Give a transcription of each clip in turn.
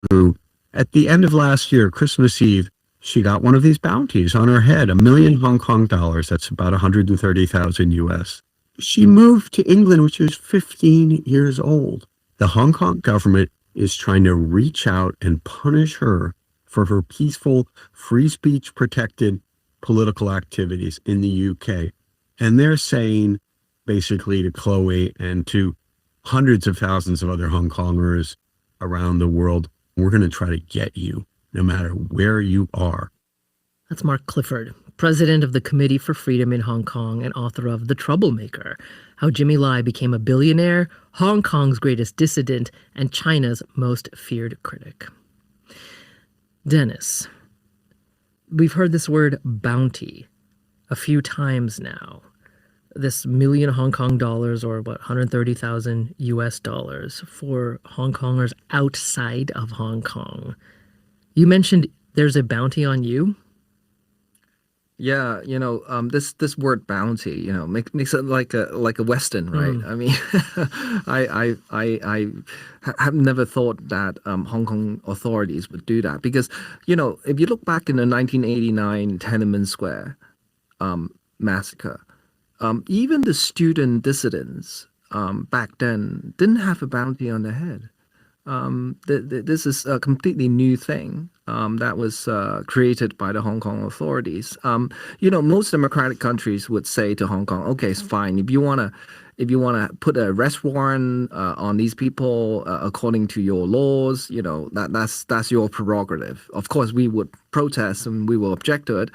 who, at the end of last year, Christmas Eve, she got one of these bounties on her head, 1 million Hong Kong dollars. That's about 130,000 US. She moved to England when she was 15 years old. The Hong Kong government is trying to reach out and punish her for her peaceful, free speech protected political activities in the UK. And they're saying basically to Chloe and to hundreds of thousands of other Hong Kongers around the world, we're going to try to get you no matter where you are. That's Mark Clifford, president of the Committee for Freedom in Hong Kong and author of The Troublemaker, How Jimmy Lai Became a Billionaire, Hong Kong's Greatest Dissident, and China's Most Feared Critic. Dennis, we've heard this word bounty a few times now. This million Hong Kong dollars, or what, 130,000 US dollars for Hong Kongers outside of Hong Kong. You mentioned there's a bounty on you. Yeah, this word bounty, makes it like a Western, right? I mean, I have never thought that Hong Kong authorities would do that because, if you look back in the 1989 Tiananmen Square massacre, even the student dissidents back then didn't have a bounty on their head. This is a completely new thing that was created by the Hong Kong authorities. Most democratic countries would say to Hong Kong, okay, it's fine. If you wanna put an arrest warrant on these people according to your laws, that's your prerogative. Of course, we would protest and we will object to it.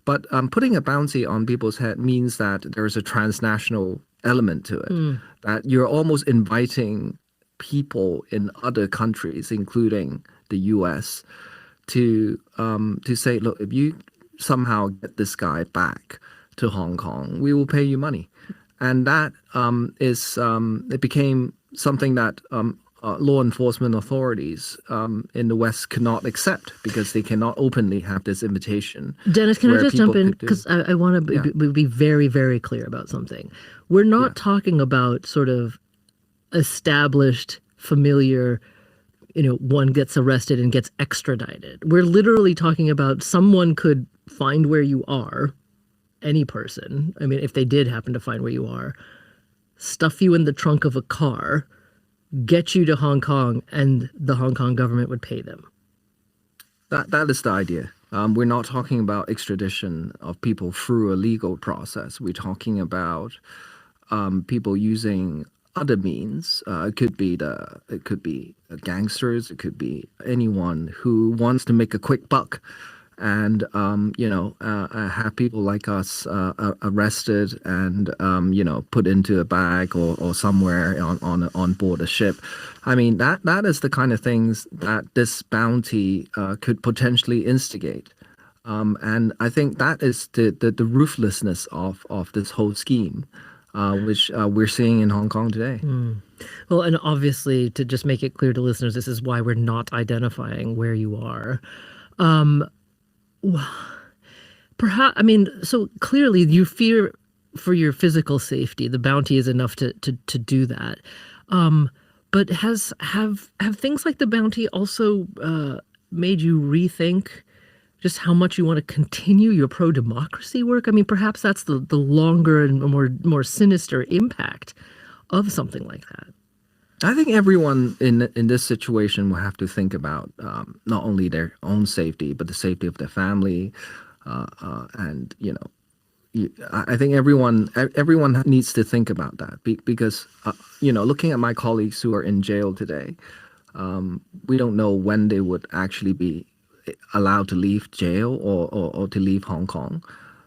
But putting a bounty on people's head means that there's a transnational element to it, that you're almost inviting people in other countries, including the U.S., to say, look, if you somehow get this guy back to Hong Kong, we will pay you money. And that it became something that law enforcement authorities in the West cannot accept because they cannot openly have this invitation. Dennis, can I just jump in? Because I want to be very, very clear about something. We're not talking about sort of established, familiar, one gets arrested and gets extradited. We're literally talking about someone could find where you are, any person. I mean, if they did happen to find where you are, stuff you in the trunk of a car, get you to Hong Kong, and the Hong Kong government would pay them. That is the idea. We're not talking about extradition of people through a legal process. We're talking about people using other means. It could be gangsters. It could be anyone who wants to make a quick buck, and have people like us arrested and put into a bag or somewhere on board a ship. I mean, that is the kind of things that this bounty could potentially instigate. And I think that is the ruthlessness of this whole scheme, which we're seeing in Hong Kong today. Well, and obviously, to just make it clear to listeners, this is why we're not identifying where you are. Perhaps, I mean, so clearly you fear for your physical safety. The bounty is enough to do that. But have things like the bounty also made you rethink just how much you want to continue your pro-democracy work? I mean, perhaps that's the longer and more sinister impact of something like that. I think everyone in this situation will have to think about not only their own safety, but the safety of their family. And, I think everyone needs to think about that because, looking at my colleagues who are in jail today, we don't know when they would actually be allowed to leave jail or to leave Hong Kong.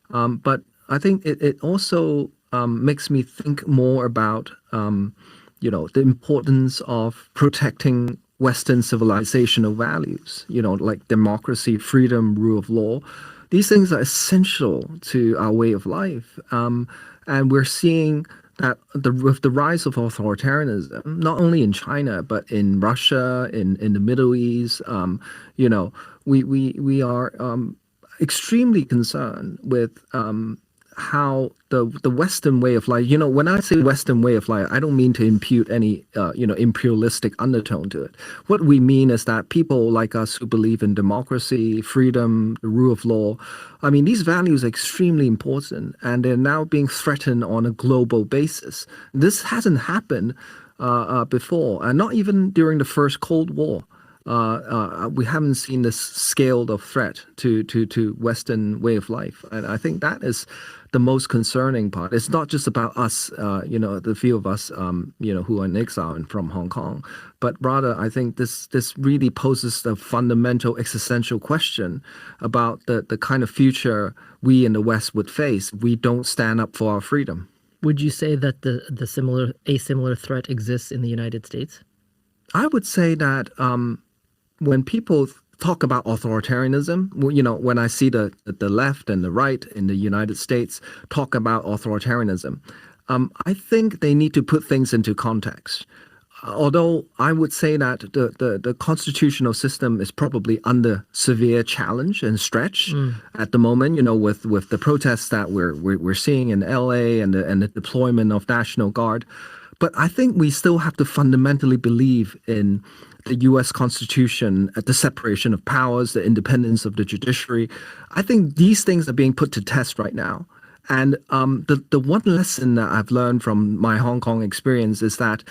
But I think it also makes me think more about the importance of protecting Western civilizational values, like democracy, freedom, rule of law. These things are essential to our way of life. And we're seeing that with the rise of authoritarianism, not only in China, but in Russia, in the Middle East, we are extremely concerned with how the Western way of life, when I say Western way of life, I don't mean to impute any, imperialistic undertone to it. What we mean is that people like us who believe in democracy, freedom, the rule of law, I mean, these values are extremely important, and they're now being threatened on a global basis. This hasn't happened before, and not even during the first Cold War. We haven't seen this scale of threat to Western way of life. And I think that is the most concerning part. It's not just about us, the few of us, who are in exile and from Hong Kong, but rather I think this really poses the fundamental existential question about the kind of future we in the West would face if we don't stand up for our freedom. Would you say that a similar threat exists in the United States? I would say that when people talk about authoritarianism, when I see the left and the right in the United States talk about authoritarianism, I think they need to put things into context. Although I would say that the constitutional system is probably under severe challenge and stretch at the moment, with the protests that we're seeing in LA and the deployment of National Guard. But I think we still have to fundamentally believe in the U.S. Constitution, the separation of powers, the independence of the judiciary. I think these things are being put to test right now. And the one lesson that I've learned from my Hong Kong experience is that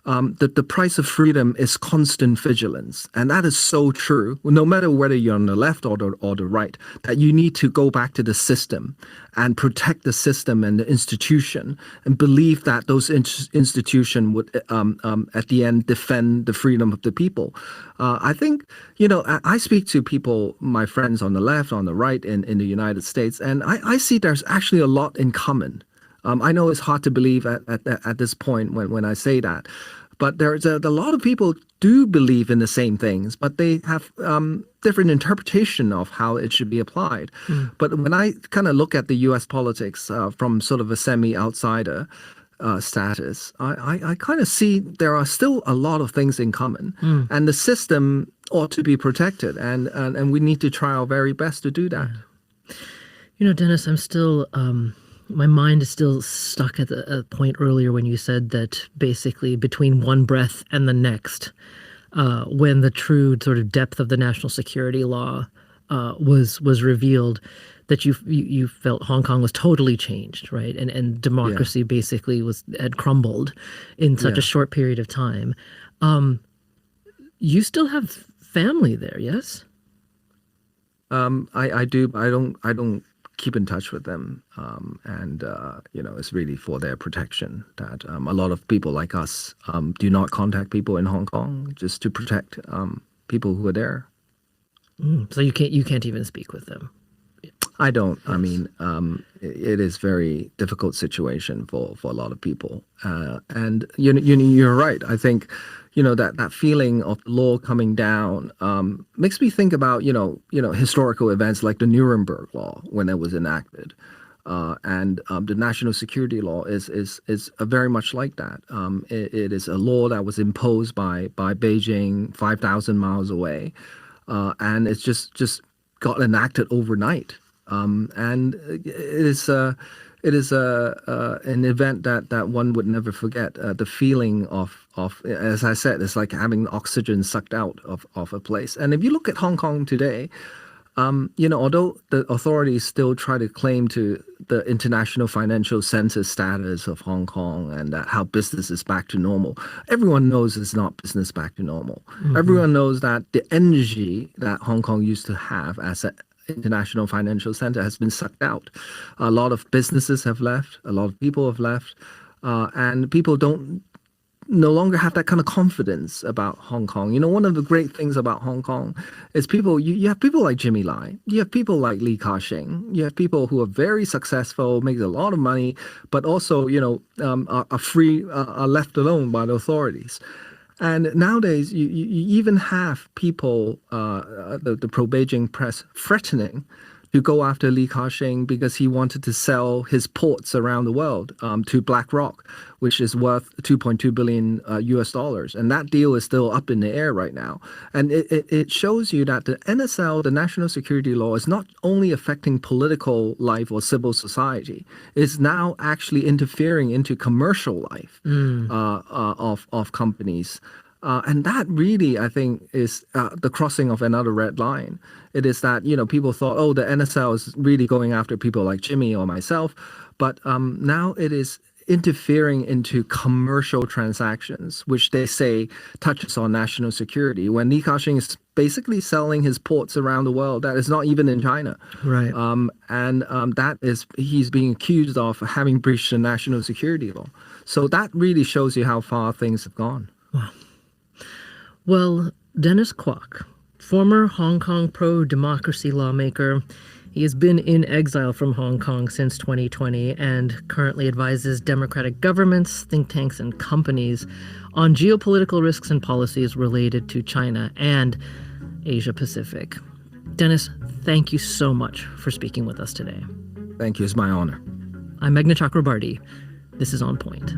the price of freedom is constant vigilance. And that is so true, no matter whether you're on the left or the right, that you need to go back to the system and protect the system and the institution and believe that those institutions would, at the end, defend the freedom of the people. I think, I speak to people, my friends on the left, on the right in the United States, and I see there's actually a lot in common. I know it's hard to believe at this point when I say that, but there's a lot of people do believe in the same things, but they have different interpretation of how it should be applied. But when I kind of look at the U.S. politics from sort of a semi-outsider status, I kind of see there are still a lot of things in common, and the system ought to be protected, and we need to try our very best to do that. Dennis, I'm still my mind is still stuck at a point earlier when you said that basically between one breath and the next, when the true sort of depth of the national security law was revealed, that you felt Hong Kong was totally changed, right? And democracy basically had crumbled in such a short period of time. You still have family there, yes? I do. I don't keep in touch with them, and it's really for their protection that a lot of people like us do not contact people in Hong Kong, just to protect people who are there. So you can't even speak with them. I don't. Yes. I mean, it is very difficult situation for a lot of people, and you're right. I think that feeling of law coming down makes me think about historical events like the Nuremberg Law when it was enacted, and the national security law is very much like that. It is a law that was imposed by Beijing 5,000 miles away, and it's just got enacted overnight. And it is an event that one would never forget. The feeling of, as I said, it's like having oxygen sucked out of a place. And if you look at Hong Kong today, although the authorities still try to claim to the international financial center status of Hong Kong and that how business is back to normal, everyone knows it's not business back to normal. Everyone knows that the energy that Hong Kong used to have as an international financial center has been sucked out. A lot of businesses have left, a lot of people have left, and people no longer have that kind of confidence about Hong Kong. One of the great things about Hong Kong is you have people like Jimmy Lai, you have people like Li Ka-shing, you have people who are very successful, make a lot of money, but also, are free, are left alone by the authorities. And nowadays, you even have people, the pro-Beijing press, threatening to go after Li Ka-shing because he wanted to sell his ports around the world to BlackRock, which is worth $2.2 billion US dollars. And that deal is still up in the air right now. And it shows you that the NSL, the national security law, is not only affecting political life or civil society, it's now actually interfering into commercial life of companies. And that really, I think, is the crossing of another red line. It is that, people thought, oh, the NSL is really going after people like Jimmy or myself. But now it is interfering into commercial transactions, which they say touches on national security. When Li Ka-shing is basically selling his ports around the world, that is not even in China. Right. That is, he's being accused of having breached the national security law. So that really shows you how far things have gone. Wow. Well, Dennis Kwok, former Hong Kong pro-democracy lawmaker, he has been in exile from Hong Kong since 2020 and currently advises democratic governments, think tanks, and companies on geopolitical risks and policies related to China and Asia Pacific. Dennis, thank you so much for speaking with us today. Thank you. It's my honor. I'm Meghna Chakrabarty. This is On Point.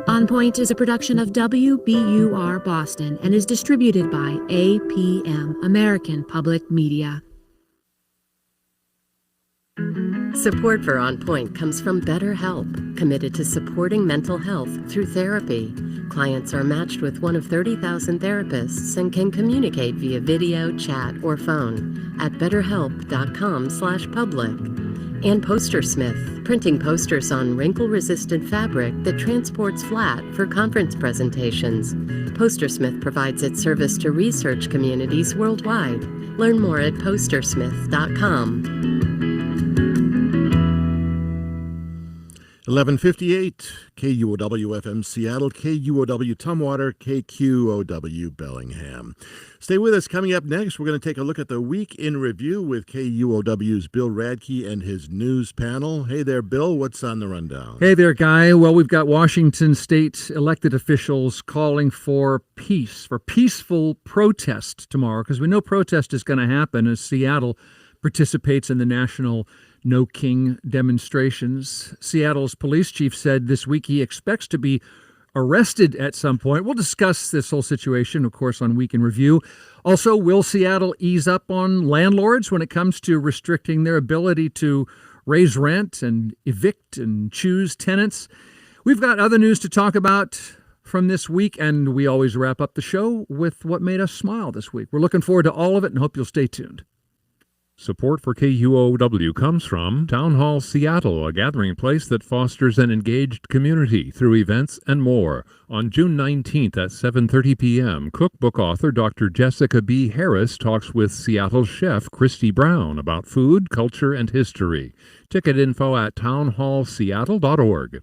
On Point is a production of WBUR Boston and is distributed by APM, American Public Media. Support for On Point comes from BetterHelp, committed to supporting mental health through therapy. Clients are matched with one of 30,000 therapists and can communicate via video, chat, or phone at betterhelp.com/public. And Postersmith, printing posters on wrinkle-resistant fabric that transports flat for conference presentations. Postersmith provides its service to research communities worldwide. Learn more at postersmith.com. 1158 KUOW-FM Seattle, KUOW Tumwater, KQOW Bellingham. Stay with us. Coming up next, we're going to take a look at the week in review with KUOW's Bill Radke and his news panel. Hey there, Bill. What's on the rundown? Hey there, Guy. Well, we've got Washington state elected officials calling for peace, for peaceful protest tomorrow, because we know protest is going to happen as Seattle participates in the national No King demonstrations. Seattle's police chief said this week he expects to be arrested at some point. We'll discuss this whole situation, of course, on Week in Review. Also, will Seattle ease up on landlords when it comes to restricting their ability to raise rent and evict and choose tenants? We've got other news to talk about from this week, and we always wrap up the show with what made us smile this week. We're looking forward to all of it and hope you'll stay tuned. Support for KUOW comes from Town Hall Seattle, a gathering place that fosters an engaged community through events and more. On June 19th at 7:30 p.m., cookbook author Dr. Jessica B. Harris talks with Seattle chef Christy Brown about food, culture, and history. Ticket info at townhallseattle.org.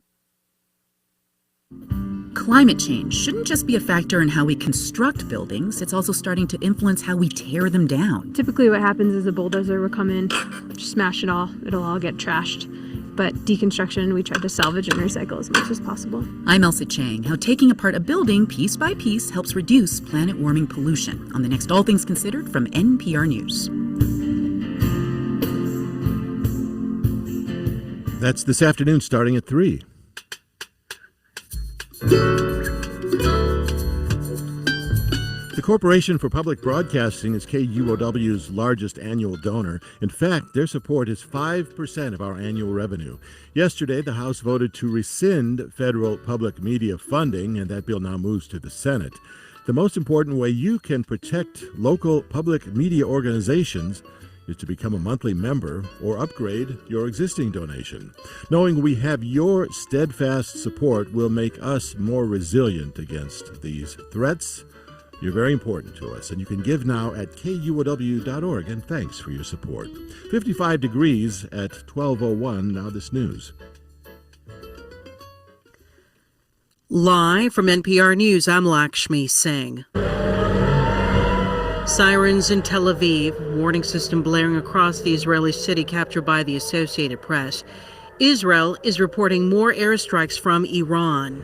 Climate change shouldn't just be a factor in how we construct buildings, it's also starting to influence how we tear them down. Typically what happens is a bulldozer will come in, smash it all, it'll all get trashed. But deconstruction, we try to salvage and recycle as much as possible. I'm Elsa Chang, how taking apart a building piece by piece helps reduce planet warming pollution, on the next All Things Considered from NPR News. That's this afternoon starting at 3. The Corporation for Public Broadcasting is KUOW's largest annual donor. In fact, their support is 5% of our annual revenue. Yesterday, the House voted to rescind federal public media funding, and that bill now moves to the Senate. The most important way you can protect local public media organizations is to become a monthly member or upgrade your existing donation. Knowing we have your steadfast support will make us more resilient against these threats. You're very important to us, and you can give now at kuow.org, and thanks for your support. 55 degrees at 12:01. Now this news. Live from NPR News, I'm Lakshmi Singh. Sirens in Tel Aviv, warning system blaring across the Israeli city, captured by the Associated Press. Israel is reporting more airstrikes from Iran.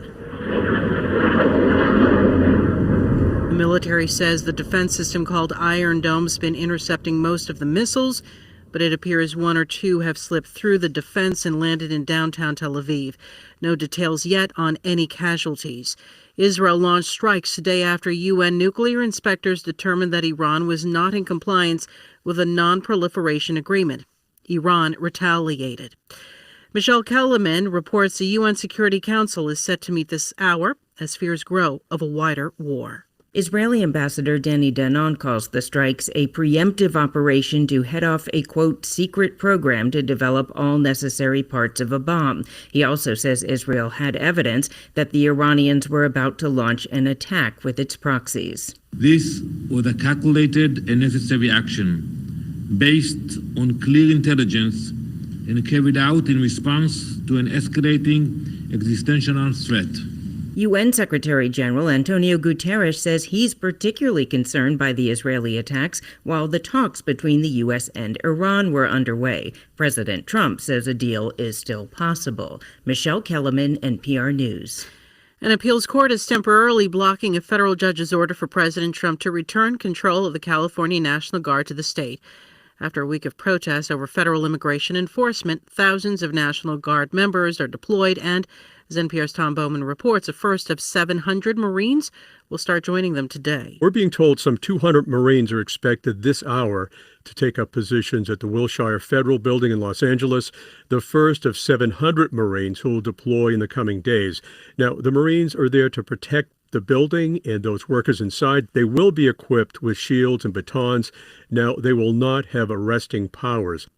The military says the defense system called Iron Dome's been intercepting most of the missiles, but it appears one or two have slipped through the defense and landed in downtown Tel Aviv. No details yet on any casualties. Israel launched strikes a day after UN nuclear inspectors determined that Iran was not in compliance with a non-proliferation agreement. Iran retaliated. Michelle Kellerman reports the UN Security Council is set to meet this hour as fears grow of a wider war. Israeli Ambassador Danny Danon calls the strikes a preemptive operation to head off a, quote, secret program to develop all necessary parts of a bomb. He also says Israel had evidence that the Iranians were about to launch an attack with its proxies. This was a calculated and necessary action based on clear intelligence and carried out in response to an escalating existential threat. UN Secretary General Antonio Guterres says he's particularly concerned by the Israeli attacks while the talks between the U.S. and Iran were underway. President Trump says a deal is still possible. Michelle Kellerman, NPR News. An appeals court is temporarily blocking a federal judge's order for President Trump to return control of the California National Guard to the state. After a week of protests over federal immigration enforcement, thousands of National Guard members are deployed, and as NPR's Tom Bowman reports, a first of 700 Marines will start joining them today. We're being told some 200 Marines are expected this hour to take up positions at the Wilshire Federal Building in Los Angeles, the first of 700 Marines who will deploy in the coming days. Now, the Marines are there to protect the building and those workers inside. They will be equipped with shields and batons. Now, they will not have arresting powers.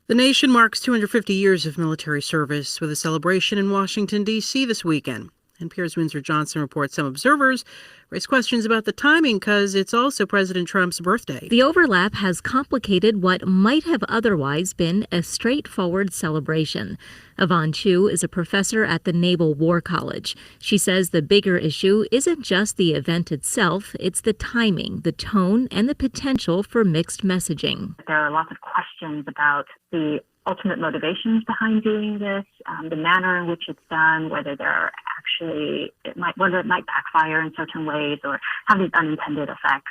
The nation marks 250 years of military service with a celebration in Washington, D.C. this weekend. NPR's Windsor Johnson reports some observers raise questions about the timing because it's also President Trump's birthday. The overlap has complicated what might have otherwise been a straightforward celebration. Yvonne Chu is a professor at the Naval War College. She says the bigger issue isn't just the event itself, it's the timing, the tone, and the potential for mixed messaging. There are lots of questions about the ultimate motivations behind doing this, the manner in which it's done, whether whether it might backfire in certain ways or have these unintended effects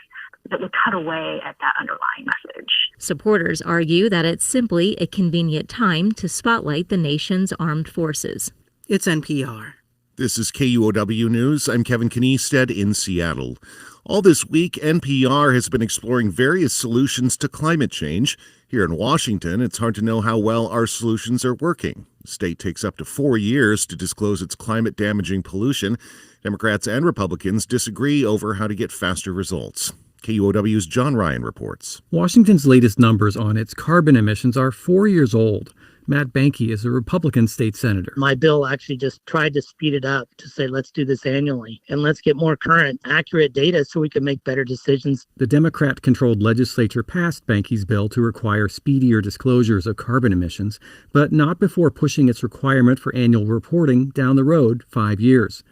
that would cut away at that underlying message. Supporters argue that it's simply a convenient time to spotlight the nation's armed forces. It's NPR. This is KUOW News. I'm Kevin Kniested in Seattle. All this week, NPR has been exploring various solutions to climate change. Here in Washington, it's hard to know how well our solutions are working. The state takes up to 4 years to disclose its climate-damaging pollution. Democrats and Republicans disagree over how to get faster results. KUOW's John Ryan reports. Washington's latest numbers on its carbon emissions are 4 years old. Matt Banky is a Republican state senator. My bill actually just tried to speed it up to say, let's do this annually and let's get more current, accurate data so we can make better decisions. The Democrat-controlled legislature passed Banky's bill to require speedier disclosures of carbon emissions, but not before pushing its requirement for annual reporting down the road 5 years.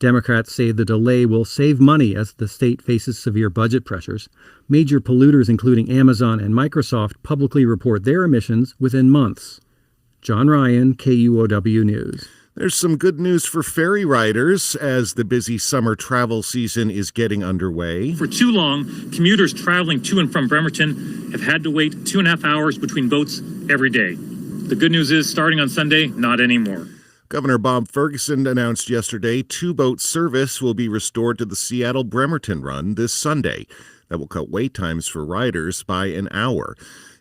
Democrats say the delay will save money as the state faces severe budget pressures. Major polluters, including Amazon and Microsoft, publicly report their emissions within months. John Ryan, KUOW News. There's some good news for ferry riders as the busy summer travel season is getting underway. For too long, commuters traveling to and from Bremerton have had to wait 2.5 hours between boats every day. The good news is, starting on Sunday, not anymore. Governor Bob Ferguson announced yesterday 2-boat service will be restored to the Seattle-Bremerton run this Sunday. That will cut wait times for riders by an hour.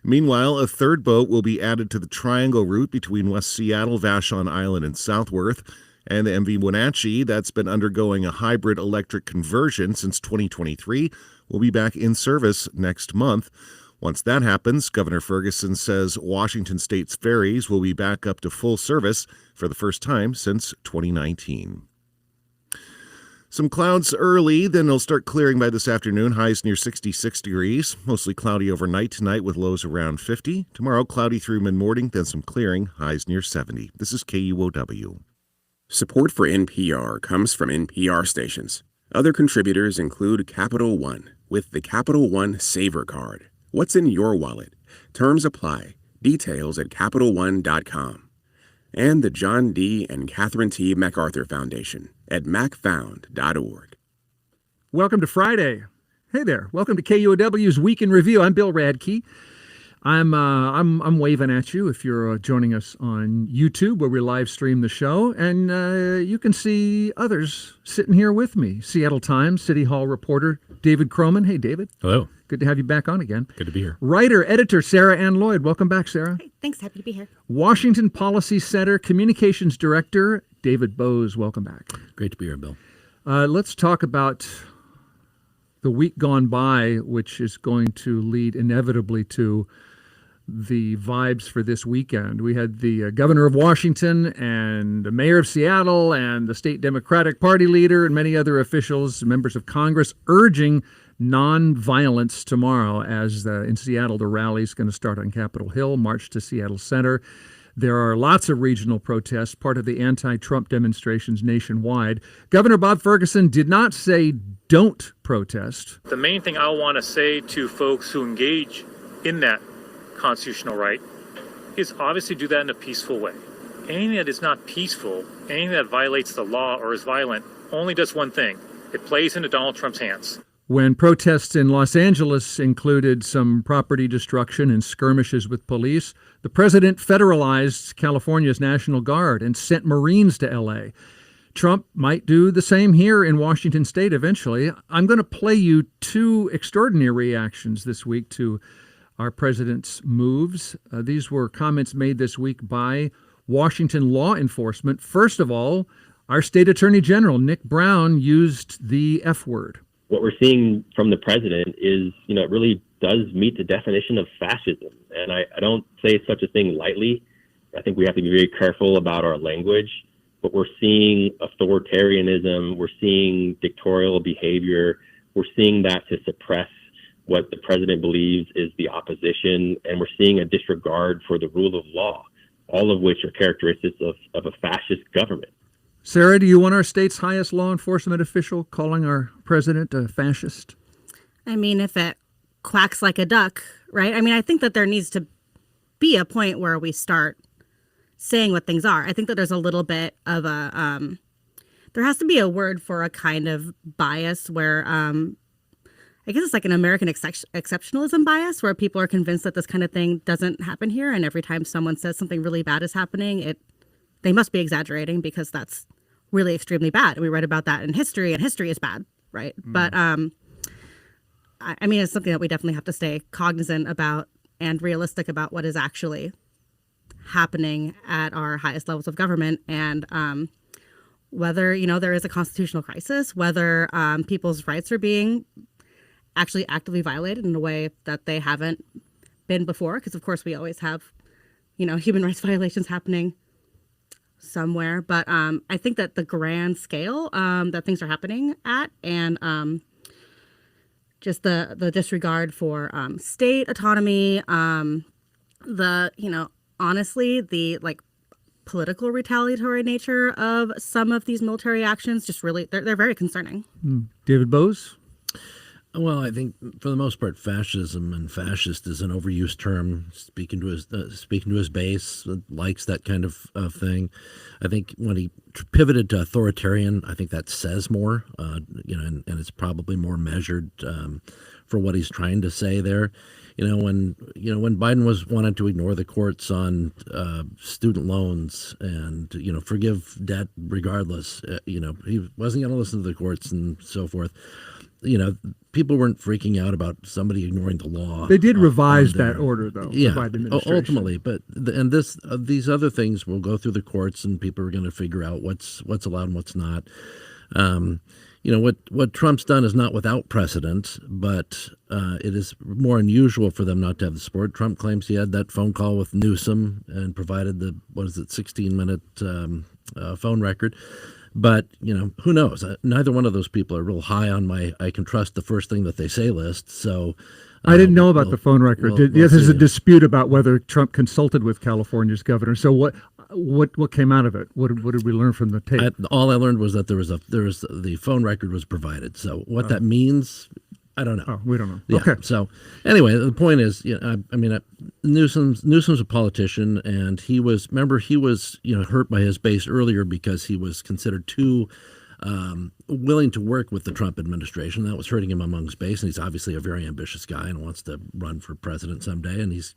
Meanwhile, a 3rd boat will be added to the Triangle route between West Seattle, Vashon Island, and Southworth. And the MV Wenatchee, that's been undergoing a hybrid electric conversion since 2023, will be back in service next month. Once that happens, Governor Ferguson says Washington State's ferries will be back up to full service for the first time since 2019. Some clouds early, then they'll start clearing by this afternoon. Highs near 66 degrees. Mostly cloudy overnight tonight with lows around 50. Tomorrow, cloudy through mid-morning, then some clearing. Highs near 70. This is KUOW. Support for NPR comes from NPR stations. Other contributors include Capital One with the Capital One Saver Card. What's in your wallet? Terms apply. Details at CapitalOne.com. And the John D. and Catherine T. MacArthur Foundation at macfound.org. Welcome to Friday. Hey there. Welcome to KUOW's Week in Review. I'm Bill Radke. I'm waving at you if you're joining us on YouTube where we live stream the show, and you can see others sitting here with me. Seattle Times City Hall reporter David Kroman. Hey, David. Hello. Good to have you back on again. Good to be here. Writer, editor Sarah Anne Lloyd. Welcome back, Sarah. Hey, thanks. Happy to be here. Washington Policy Center communications director David Boze. Welcome back. Great to be here, Bill. Let's talk about the week gone by, which is going to lead inevitably to the vibes for this weekend. We had the governor of Washington and the mayor of Seattle and the state Democratic Party leader and many other officials, members of Congress, urging non-violence tomorrow as in Seattle, the rally is going to start on Capitol Hill, march to Seattle Center. There are lots of regional protests, part of the anti-Trump demonstrations nationwide. Governor Bob Ferguson did not say don't protest. The main thing I want to say to folks who engage in that constitutional right is obviously do that in a peaceful way. Anything that is not peaceful, anything that violates the law or is violent, only does one thing. It plays into Donald Trump's hands. When protests in Los Angeles included some property destruction and skirmishes with police, the president federalized California's National Guard and sent Marines to L.A. Trump might do the same here in Washington state eventually. I'm going to play you two extraordinary reactions this week to our president's moves. These were comments made this week by Washington law enforcement. First of all, our state attorney general, Nick Brown, used the F word. What we're seeing from the president is, it really does meet the definition of fascism. And I don't say such a thing lightly. I think we have to be very careful about our language. But we're seeing authoritarianism. We're seeing dictatorial behavior. We're seeing that to suppress what the president believes is the opposition. And we're seeing a disregard for the rule of law, all of which are characteristics of a fascist government. Sarah, do you want our state's highest law enforcement official calling our president a fascist? I mean, if it quacks like a duck, right? I mean, I think that there needs to be a point where we start saying what things are. I think that there's a little bit of a, there has to be a word for a kind of bias where, I guess it's like an American exceptionalism bias where people are convinced that this kind of thing doesn't happen here. And every time someone says something really bad is happening, they must be exaggerating because that's really extremely bad. And we read about that in history, and history is bad, right? Mm. But I mean, it's something that we definitely have to stay cognizant about and realistic about what is actually happening at our highest levels of government, and whether, there is a constitutional crisis, whether people's rights are being actually actively violated in a way that they haven't been before. Because, of course, we always have, human rights violations happening somewhere. But I think that the grand scale that things are happening at, and just the disregard for state autonomy, honestly, the political retaliatory nature of some of these military actions, just really, they're very concerning. David Boze? Well, I think for the most part, fascism and fascist is an overused term. Speaking to his base, likes that kind of thing. I think when he pivoted to authoritarian, I think that says more. And it's probably more measured for what he's trying to say there. When Biden wanted to ignore the courts on student loans and forgive debt regardless, he wasn't going to listen to the courts and so forth. People weren't freaking out about somebody ignoring the law. They did revise that order, though. Yeah, by the administration. Ultimately. But these other things will go through the courts, and people are going to figure out what's allowed and what's not. What Trump's done is not without precedent, but it is more unusual for them not to have the support. Trump claims he had that phone call with Newsom and provided the 16-minute phone record. But, who knows? Neither one of those people are real high on my I can trust the first thing that they say list. So I didn't know about the phone record. There's a dispute about whether Trump consulted with California's governor. So what came out of it? What did we learn from the tape? All I learned was that the phone record was provided. So what that means, I don't know. Oh, we don't know. Yeah. Okay. So anyway, the point is, Newsom's a politician, and he was hurt by his base earlier because he was considered too willing to work with the Trump administration. That was hurting him among his base, and he's obviously a very ambitious guy and wants to run for president someday. And he's,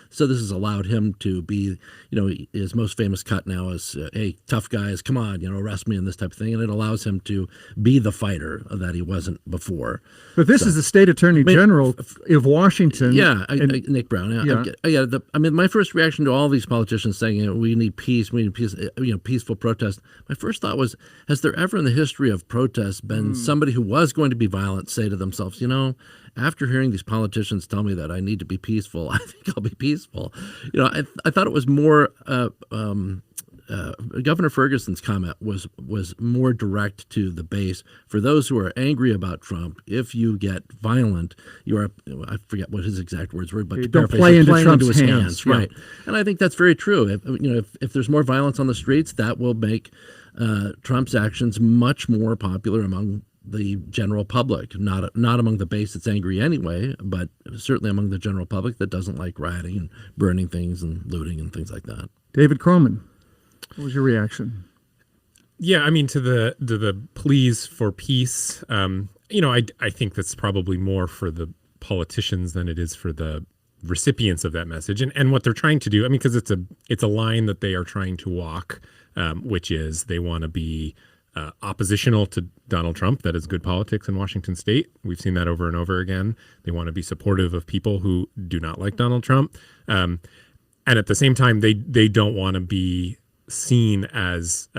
so this has allowed him to be, his most famous cut now is, hey, tough guys, come on, arrest me and this type of thing. And it allows him to be the fighter that he wasn't before. But this is the state attorney general of Washington. Yeah, Nick Brown. My first reaction to all these politicians saying, we need peace, peaceful protest. My first thought was, has there ever in the history of protests been somebody who was going to be violent say to themselves, after hearing these politicians tell me that I need to be peaceful, I think I'll be peaceful. I thought it was more Governor Ferguson's comment was more direct to the base. For those who are angry about Trump, if you get violent, you are, I forget what his exact words were, but don't play into Trump's his hands. Yeah. Right. And I think that's very true. If there's more violence on the streets, that will make Trump's actions much more popular among the general public, not among the base that's angry anyway, but certainly among the general public that doesn't like rioting and burning things and looting and things like that. David Kroman, what was your reaction? Yeah, I mean, to the pleas for peace, I think that's probably more for the politicians than it is for the recipients of that message and what they're trying to do. I mean, because it's a line that they are trying to walk, which is they want to be oppositional to Donald Trump. That is good politics in Washington state. We've seen that over and over again. They want to be supportive of people who do not like Donald Trump. And at the same time, they don't want to be seen as,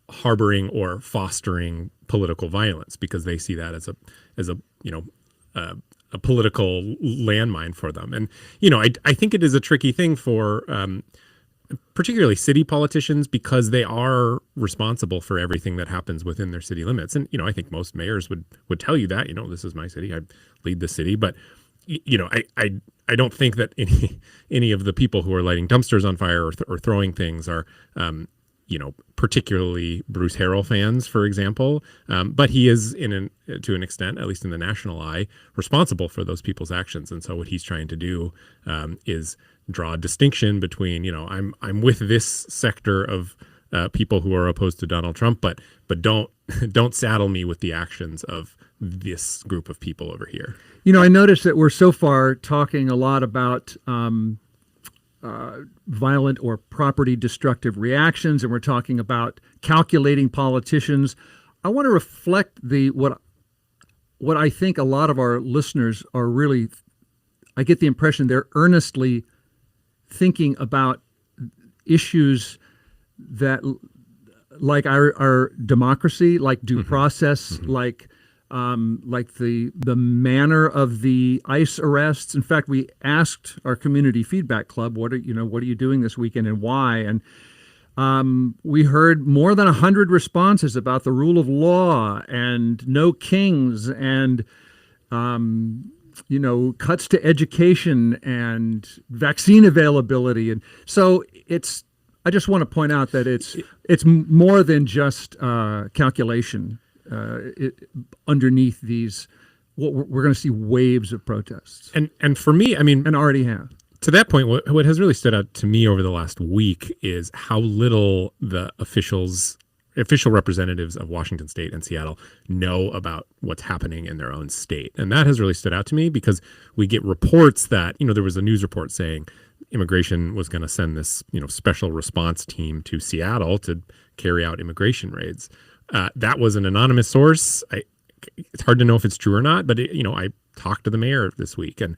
harboring or fostering political violence because they see that as a political landmine for them. And, I think it is a tricky thing for particularly city politicians because they are responsible for everything that happens within their city limits. And, I think most mayors would tell you that, this is my city, I lead the city. But, I don't think that any of the people who are lighting dumpsters on fire or throwing things are, particularly Bruce Harrell fans, for example. But he is, to an extent, at least in the national eye, responsible for those people's actions. And so what he's trying to do is draw a distinction between, I'm with this sector of people who are opposed to Donald Trump, but don't saddle me with the actions of this group of people over here. I noticed that we're so far talking a lot about violent or property destructive reactions, and we're talking about calculating politicians. I want to reflect what I think a lot of our listeners are really, I get the impression they're earnestly thinking about issues that, like our democracy, like due process, like the manner of the ICE arrests. In fact, we asked our community feedback club, what are you doing this weekend and why? And we heard more than 100 responses about the rule of law and no kings and cuts to education and vaccine availability. And so I just want to point out that it's more than just calculation. Underneath these, we're going to see waves of protests. And for me, I mean, and already have. To that point, what has really stood out to me over the last week is how little the official representatives of Washington State and Seattle know about what's happening in their own state. And that has really stood out to me because we get reports that, there was a news report saying immigration was going to send this, special response team to Seattle to carry out immigration raids. That was an anonymous source. It's hard to know if it's true or not, but I talked to the mayor this week, and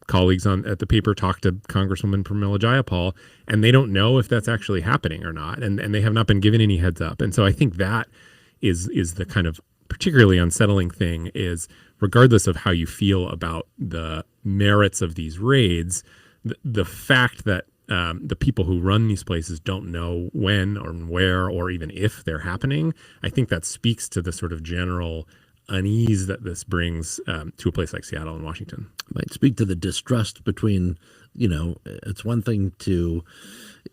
colleagues at the paper talked to Congresswoman Pramila Jayapal, and they don't know if that's actually happening or not, and they have not been given any heads up. And so I think that is the kind of particularly unsettling thing is, regardless of how you feel about the merits of these raids, the fact that the people who run these places don't know when or where or even if they're happening, I think that speaks to the sort of general unease that this brings to a place like Seattle and Washington. Might speak to the distrust between, it's one thing to,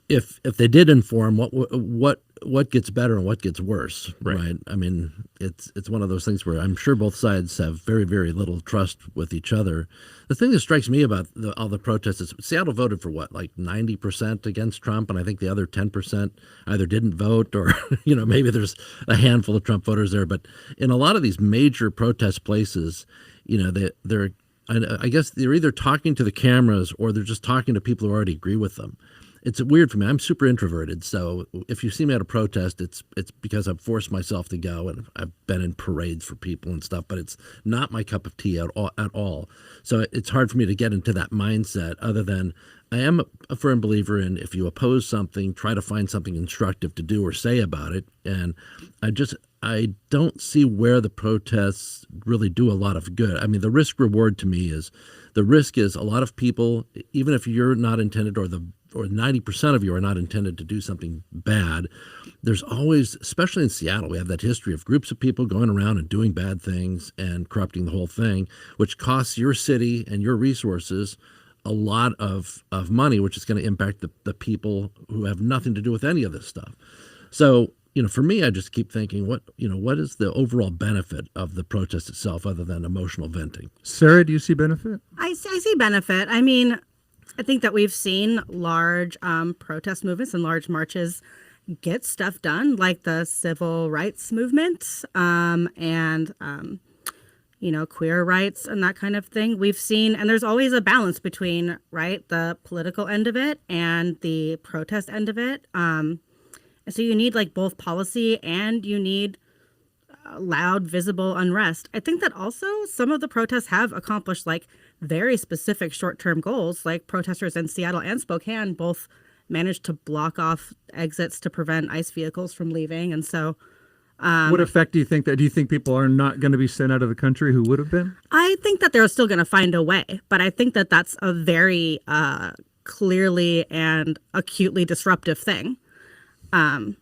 if they did inform, what gets better and what gets worse, right? I mean, it's one of those things where I'm sure both sides have very, very little trust with each other. The thing that strikes me about all the protests is Seattle voted for what, like 90% against Trump, and I think the other 10% either didn't vote or, maybe there's a handful of Trump voters there. But in a lot of these major protest places, they're I guess they're either talking to the cameras or they're just talking to people who already agree with them. It's weird for me. I'm super introverted, so if you see me at a protest, it's because I've forced myself to go, and I've been in parades for people and stuff, but it's not my cup of tea at all. So it's hard for me to get into that mindset, other than I am a firm believer in, if you oppose something, try to find something instructive to do or say about it. And I don't see where the protests really do a lot of good. I mean, the risk reward to me is, the risk is a lot of people, even if you're not intended, or 90% of you are not intended to do something bad, there's always, especially in Seattle, we have that history of groups of people going around and doing bad things and corrupting the whole thing, which costs your city and your resources a lot of money, which is going to impact the people who have nothing to do with any of this stuff. So, for me, I just keep thinking, what is the overall benefit of the protest itself other than emotional venting? Sarah, do you see benefit? I see benefit. I mean, I think that we've seen large protest movements and large marches get stuff done, like the civil rights movement and queer rights and that kind of thing. We've seen, and there's always a balance between, the political end of it and the protest end of it. So you need both policy and you need loud, visible unrest. I think that also some of the protests have accomplished very specific short-term goals, like protesters in Seattle and Spokane both managed to block off exits to prevent ICE vehicles from leaving. And so what effect do you think that? Do you think people are not going to be sent out of the country who would have been? I think that they're still going to find a way, but I think that that's a very clearly and acutely disruptive thing.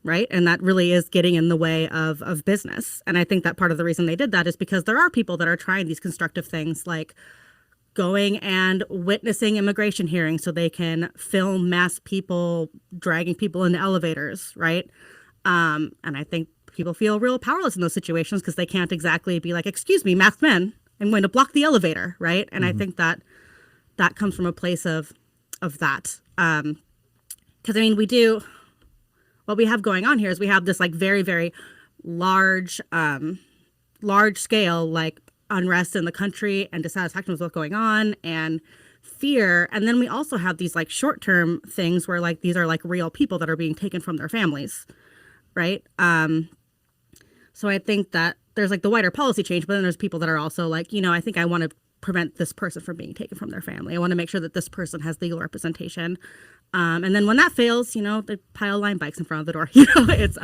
Right. And that really is getting in the way of business. And I think that part of the reason they did that is because there are people that are trying these constructive things, like going and witnessing immigration hearings so they can film mass people dragging people into elevators. Right. And I think people feel real powerless in those situations because they can't exactly be like, excuse me, masked men, I'm going to block the elevator. Right. And I think that comes from a place of that. Because, I mean, what we have going on here is we have this very, very large scale unrest in the country and dissatisfaction with what's going on and fear. And then we also have these short-term things where these are real people that are being taken from their families. Right. So I think that there's the wider policy change, but then there's people that are also I think I want to prevent this person from being taken from their family. I want to make sure that this person has legal representation. And then when that fails, they pile line bikes in front of the door. It's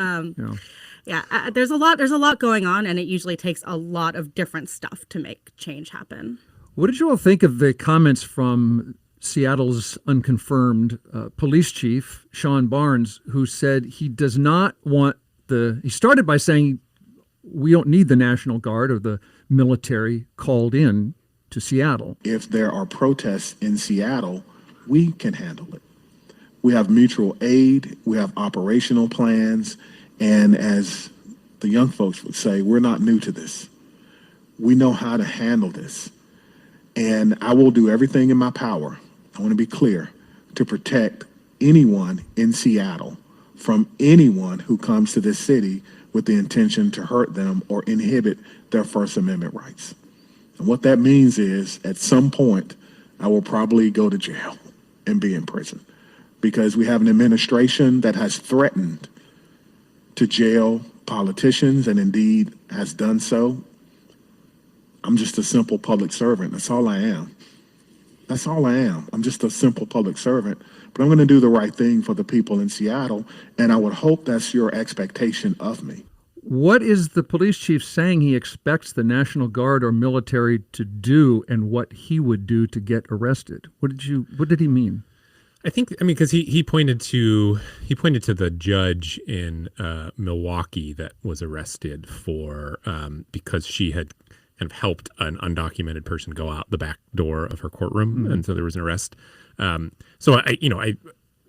there's a lot going on, and it usually takes a lot of different stuff to make change happen. What did you all think of the comments from Seattle's unconfirmed police chief, Sean Barnes, who said he does not want he started by saying we don't need the National Guard or the military called in to Seattle. If there are protests in Seattle, we can handle it. We have mutual aid, we have operational plans, and as the young folks would say, we're not new to this. We know how to handle this. And I will do everything in my power, I want to be clear, to protect anyone in Seattle from anyone who comes to this city with the intention to hurt them or inhibit their First Amendment rights. And what that means is, at some point, I will probably go to jail and be in prison, because we have an administration that has threatened to jail politicians and indeed has done so. I'm just a simple public servant. That's all I am. That's all I am. I'm just a simple public servant. But I'm going to do the right thing for the people in Seattle, and I would hope that's your expectation of me. What is the police chief saying he expects the National Guard or military to do, and what he would do to get arrested? What did he mean? I think, I mean, because he pointed to the judge in Milwaukee that was arrested for because she had kind of helped an undocumented person go out the back door of her courtroom, and so there was an arrest. So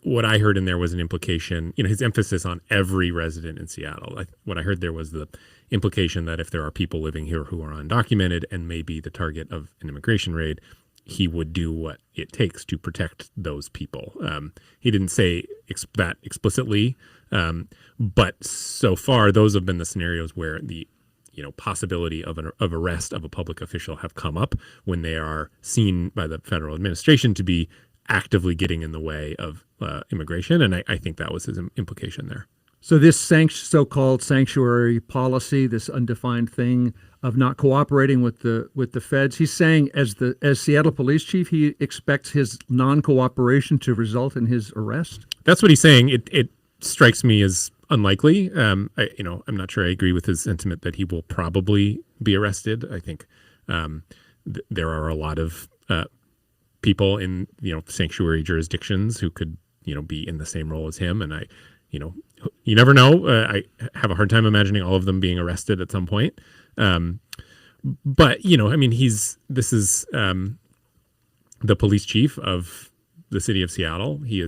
what I heard in there was an implication, his emphasis on every resident in Seattle. What I heard there was the implication that if there are people living here who are undocumented and may be the target of an immigration raid, he would do what it takes to protect those people. He didn't say that explicitly, but so far those have been the scenarios where the possibility of arrest of a public official have come up when they are seen by the federal administration to be actively getting in the way of immigration, and I think that was his implication there. So this so-called sanctuary policy, this undefined thing of not cooperating with the feds, he's saying as Seattle police chief, he expects his non-cooperation to result in his arrest? That's what he's saying. It strikes me as unlikely. I'm not sure I agree with his sentiment that he will probably be arrested. I think there are a lot of people in sanctuary jurisdictions who could be in the same role as him, and you never know. I have a hard time imagining all of them being arrested at some point. But this is the police chief of the city of Seattle. He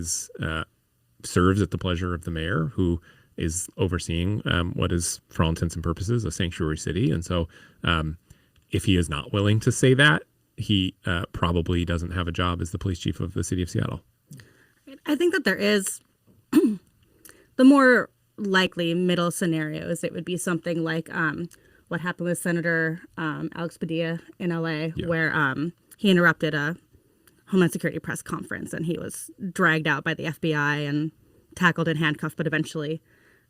serves at the pleasure of the mayor, who is overseeing what is, for all intents and purposes, a sanctuary city. And so if he is not willing to say that, he probably doesn't have a job as the police chief of the city of Seattle. I think that there is the more likely middle scenarios. It would be something like what happened with Senator Alex Padilla in LA, where he interrupted a Homeland Security press conference and he was dragged out by the FBI and tackled and handcuffed, but eventually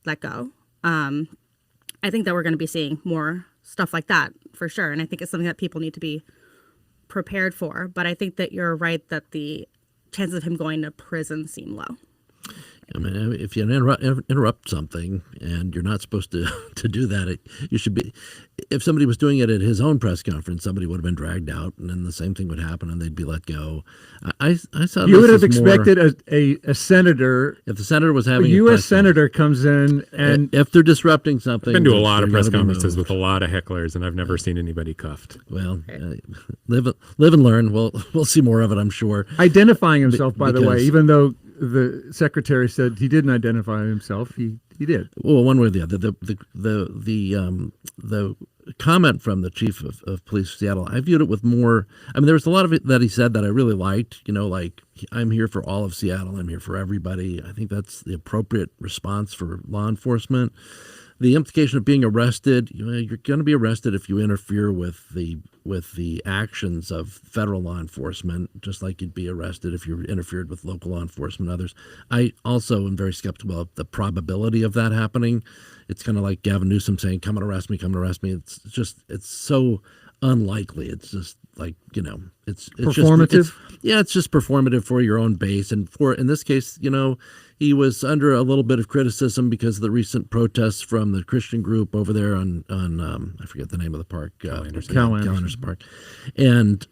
let go. I think that we're going to be seeing more stuff like that for sure. And I think it's something that people need to be prepared for. But I think that you're right that the chances of him going to prison seem low. I mean, if you interrupt something and you're not supposed to do that, you should be. If somebody was doing it at his own press conference, somebody would have been dragged out, and then the same thing would happen, and they'd be let go. I saw you would have expected a senator. If the senator was having a U.S. senator comes in, and if they're disrupting something, I've been to a lot of press conferences with a lot of hecklers, and I've never seen anybody cuffed. Well, live and learn. We'll see more of it, I'm sure. Identifying himself, by the way, even though the secretary said he didn't identify himself, he did. Well, one way or the other. The comment from the chief of police of Seattle, I viewed it with more. I mean, there was a lot of it that he said that I really liked. Like, I'm here for all of Seattle. I'm here for everybody. I think that's the appropriate response for law enforcement. The implication of being arrested, you're going to be arrested if you interfere with the actions of federal law enforcement, just like you'd be arrested if you interfered with local law enforcement and others. I also am very skeptical of the probability of that happening. It's kind of like Gavin Newsom saying, come and arrest me, come and arrest me. It's so unlikely. It's just like, it's performative. It's just performative for your own base. And in this case, he was under a little bit of criticism because of the recent protests from the Christian group over there on I forget the name of the park, Cal Anderson Park, and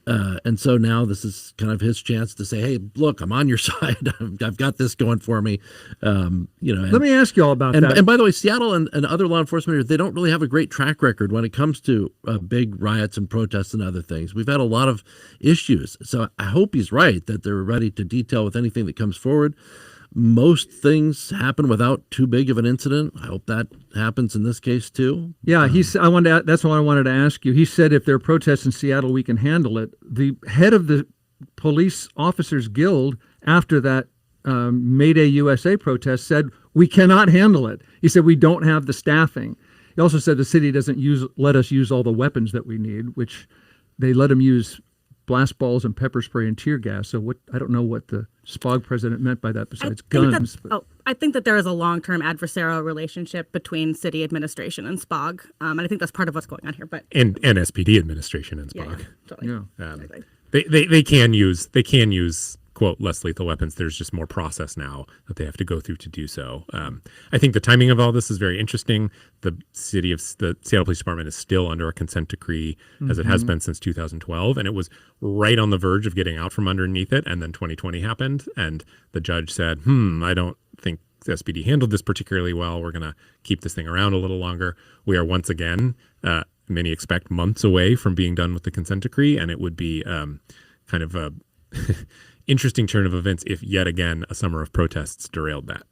so now this is kind of his chance to say, hey, look, I'm on your side. I've got this going for me. Let me ask you all about that. And by the way, Seattle and other law enforcement areas, they don't really have a great track record when it comes to big riots and protests and other things. We've had a lot of issues, so I hope he's right that they're ready to detail with anything that comes forward. Most things happen without too big of an incident. I hope that happens in this case too. Yeah, that's what I wanted to ask you. He said if there are protests in Seattle, we can handle it. The head of the Police Officers Guild, after that Mayday USA protest, said we cannot handle it. He said we don't have the staffing. He also said the city doesn't let us use all the weapons that we need, which they let them use blast balls and pepper spray and tear gas. So I don't know what the SPOG president meant by that besides guns. I think that there is a long-term adversarial relationship between city administration and SPOG. And I think that's part of what's going on here. But and SPD administration and SPOG. Yeah, totally. They can use quote, less lethal weapons. There's just more process now that they have to go through to do so. I think the timing of all this is very interesting. The Seattle Police Department is still under a consent decree, as it has been since 2012, and it was right on the verge of getting out from underneath it. And then 2020 happened, and the judge said, I don't think the SPD handled this particularly well. We're going to keep this thing around a little longer. We are once again, many expect, months away from being done with the consent decree, and it would be kind of a interesting turn of events if yet again a summer of protests derailed that.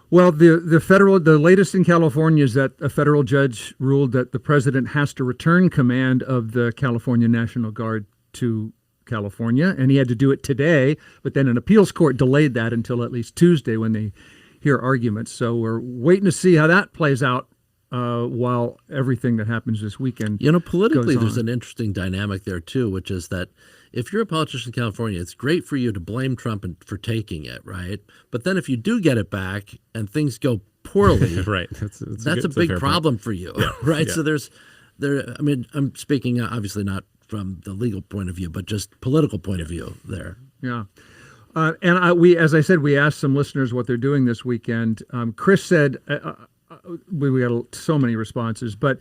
Well, the latest in California is that a federal judge ruled that the president has to return command of the California National Guard to California, and he had to do it today, but then an appeals court delayed that until at least Tuesday when they hear arguments. So we're waiting to see how that plays out while everything that happens this weekend politically, goes there's on. an interesting dynamic there, too, which is that if you're a politician in California, it's great for you to blame Trump for taking it, right? But then if you do get it back and things go poorly, right, that's a big problem for you, right? Yeah. So I mean, I'm speaking obviously not from the legal point of view, but just political point of view there. Yeah. And we, as I said, we asked some listeners what they're doing this weekend. Chris said, we got so many responses, but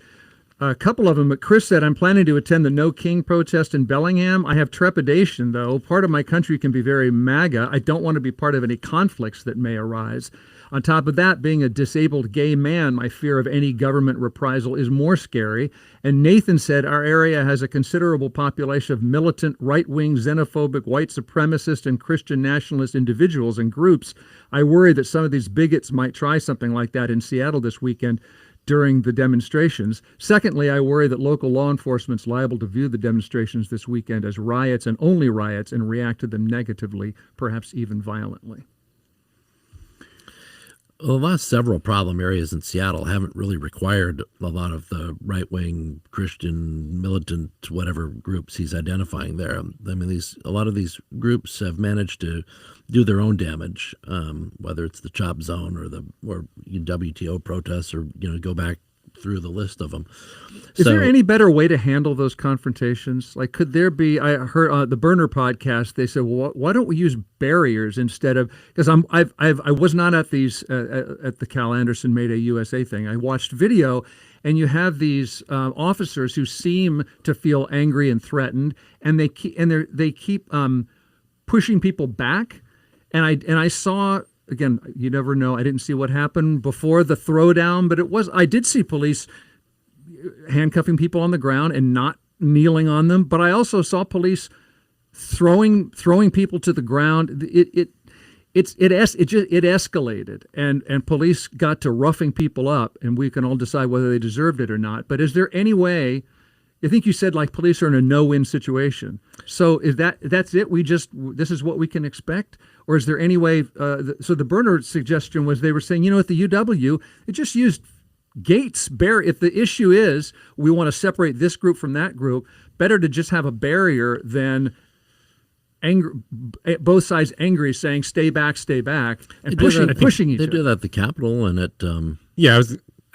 a couple of them. But Chris said, I'm planning to attend the No King protest in Bellingham. I have trepidation, though. Part of my country can be very MAGA. I don't want to be part of any conflicts that may arise. On top of that, being a disabled gay man, my fear of any government reprisal is more scary. And Nathan said, our area has a considerable population of militant, right-wing, xenophobic, white supremacist, and Christian nationalist individuals and groups. I worry that some of these bigots might try something like that in Seattle this weekend during the demonstrations. Secondly, I worry that local law enforcement's liable to view the demonstrations this weekend as riots and only riots and react to them negatively, perhaps even violently. Well, the last several problem areas in Seattle haven't really required a lot of the right-wing Christian militant whatever groups he's identifying there. I mean, a lot of these groups have managed to do their own damage, whether it's the CHOP zone or WTO protests, or go back through the list of them. Is there any better way to handle those confrontations? Like, could there be? I heard the Burner podcast. They said, well, why don't we use barriers instead of? Because I was not at these at the Cal Anderson Mayday USA thing. I watched video, and you have these officers who seem to feel angry and threatened, and they keep pushing people back, and I saw. Again, you never know. I didn't see what happened before the throwdown, but I did see police handcuffing people on the ground and not kneeling on them. But I also saw police throwing people to the ground. It escalated, and police got to roughing people up, and we can all decide whether they deserved it or not. But is there any way? I think you said like police are in a no-win situation. So is that's it? This is what we can expect, or is there any way? So the Burner suggestion was they were saying, at the UW, it just used gates. If the issue is we want to separate this group from that group, better to just have a barrier than both sides angry, saying stay back, and pushing each other. They do that at the Capitol and at.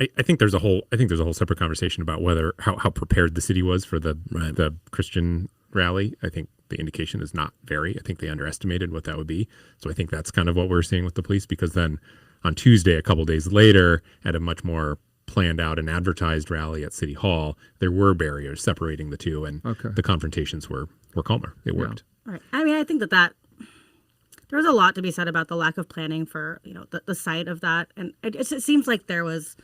I think there's a whole separate conversation about how prepared the city was for the Christian rally. I think the indication is not very. I think they underestimated what that would be. So I think that's kind of what we're seeing with the police, because then on Tuesday, a couple days later, at a much more planned out and advertised rally at City Hall, there were barriers separating the two, and the confrontations were calmer. It worked. Right. I mean, I think that there was a lot to be said about the lack of planning for the site of that, and it seems like there was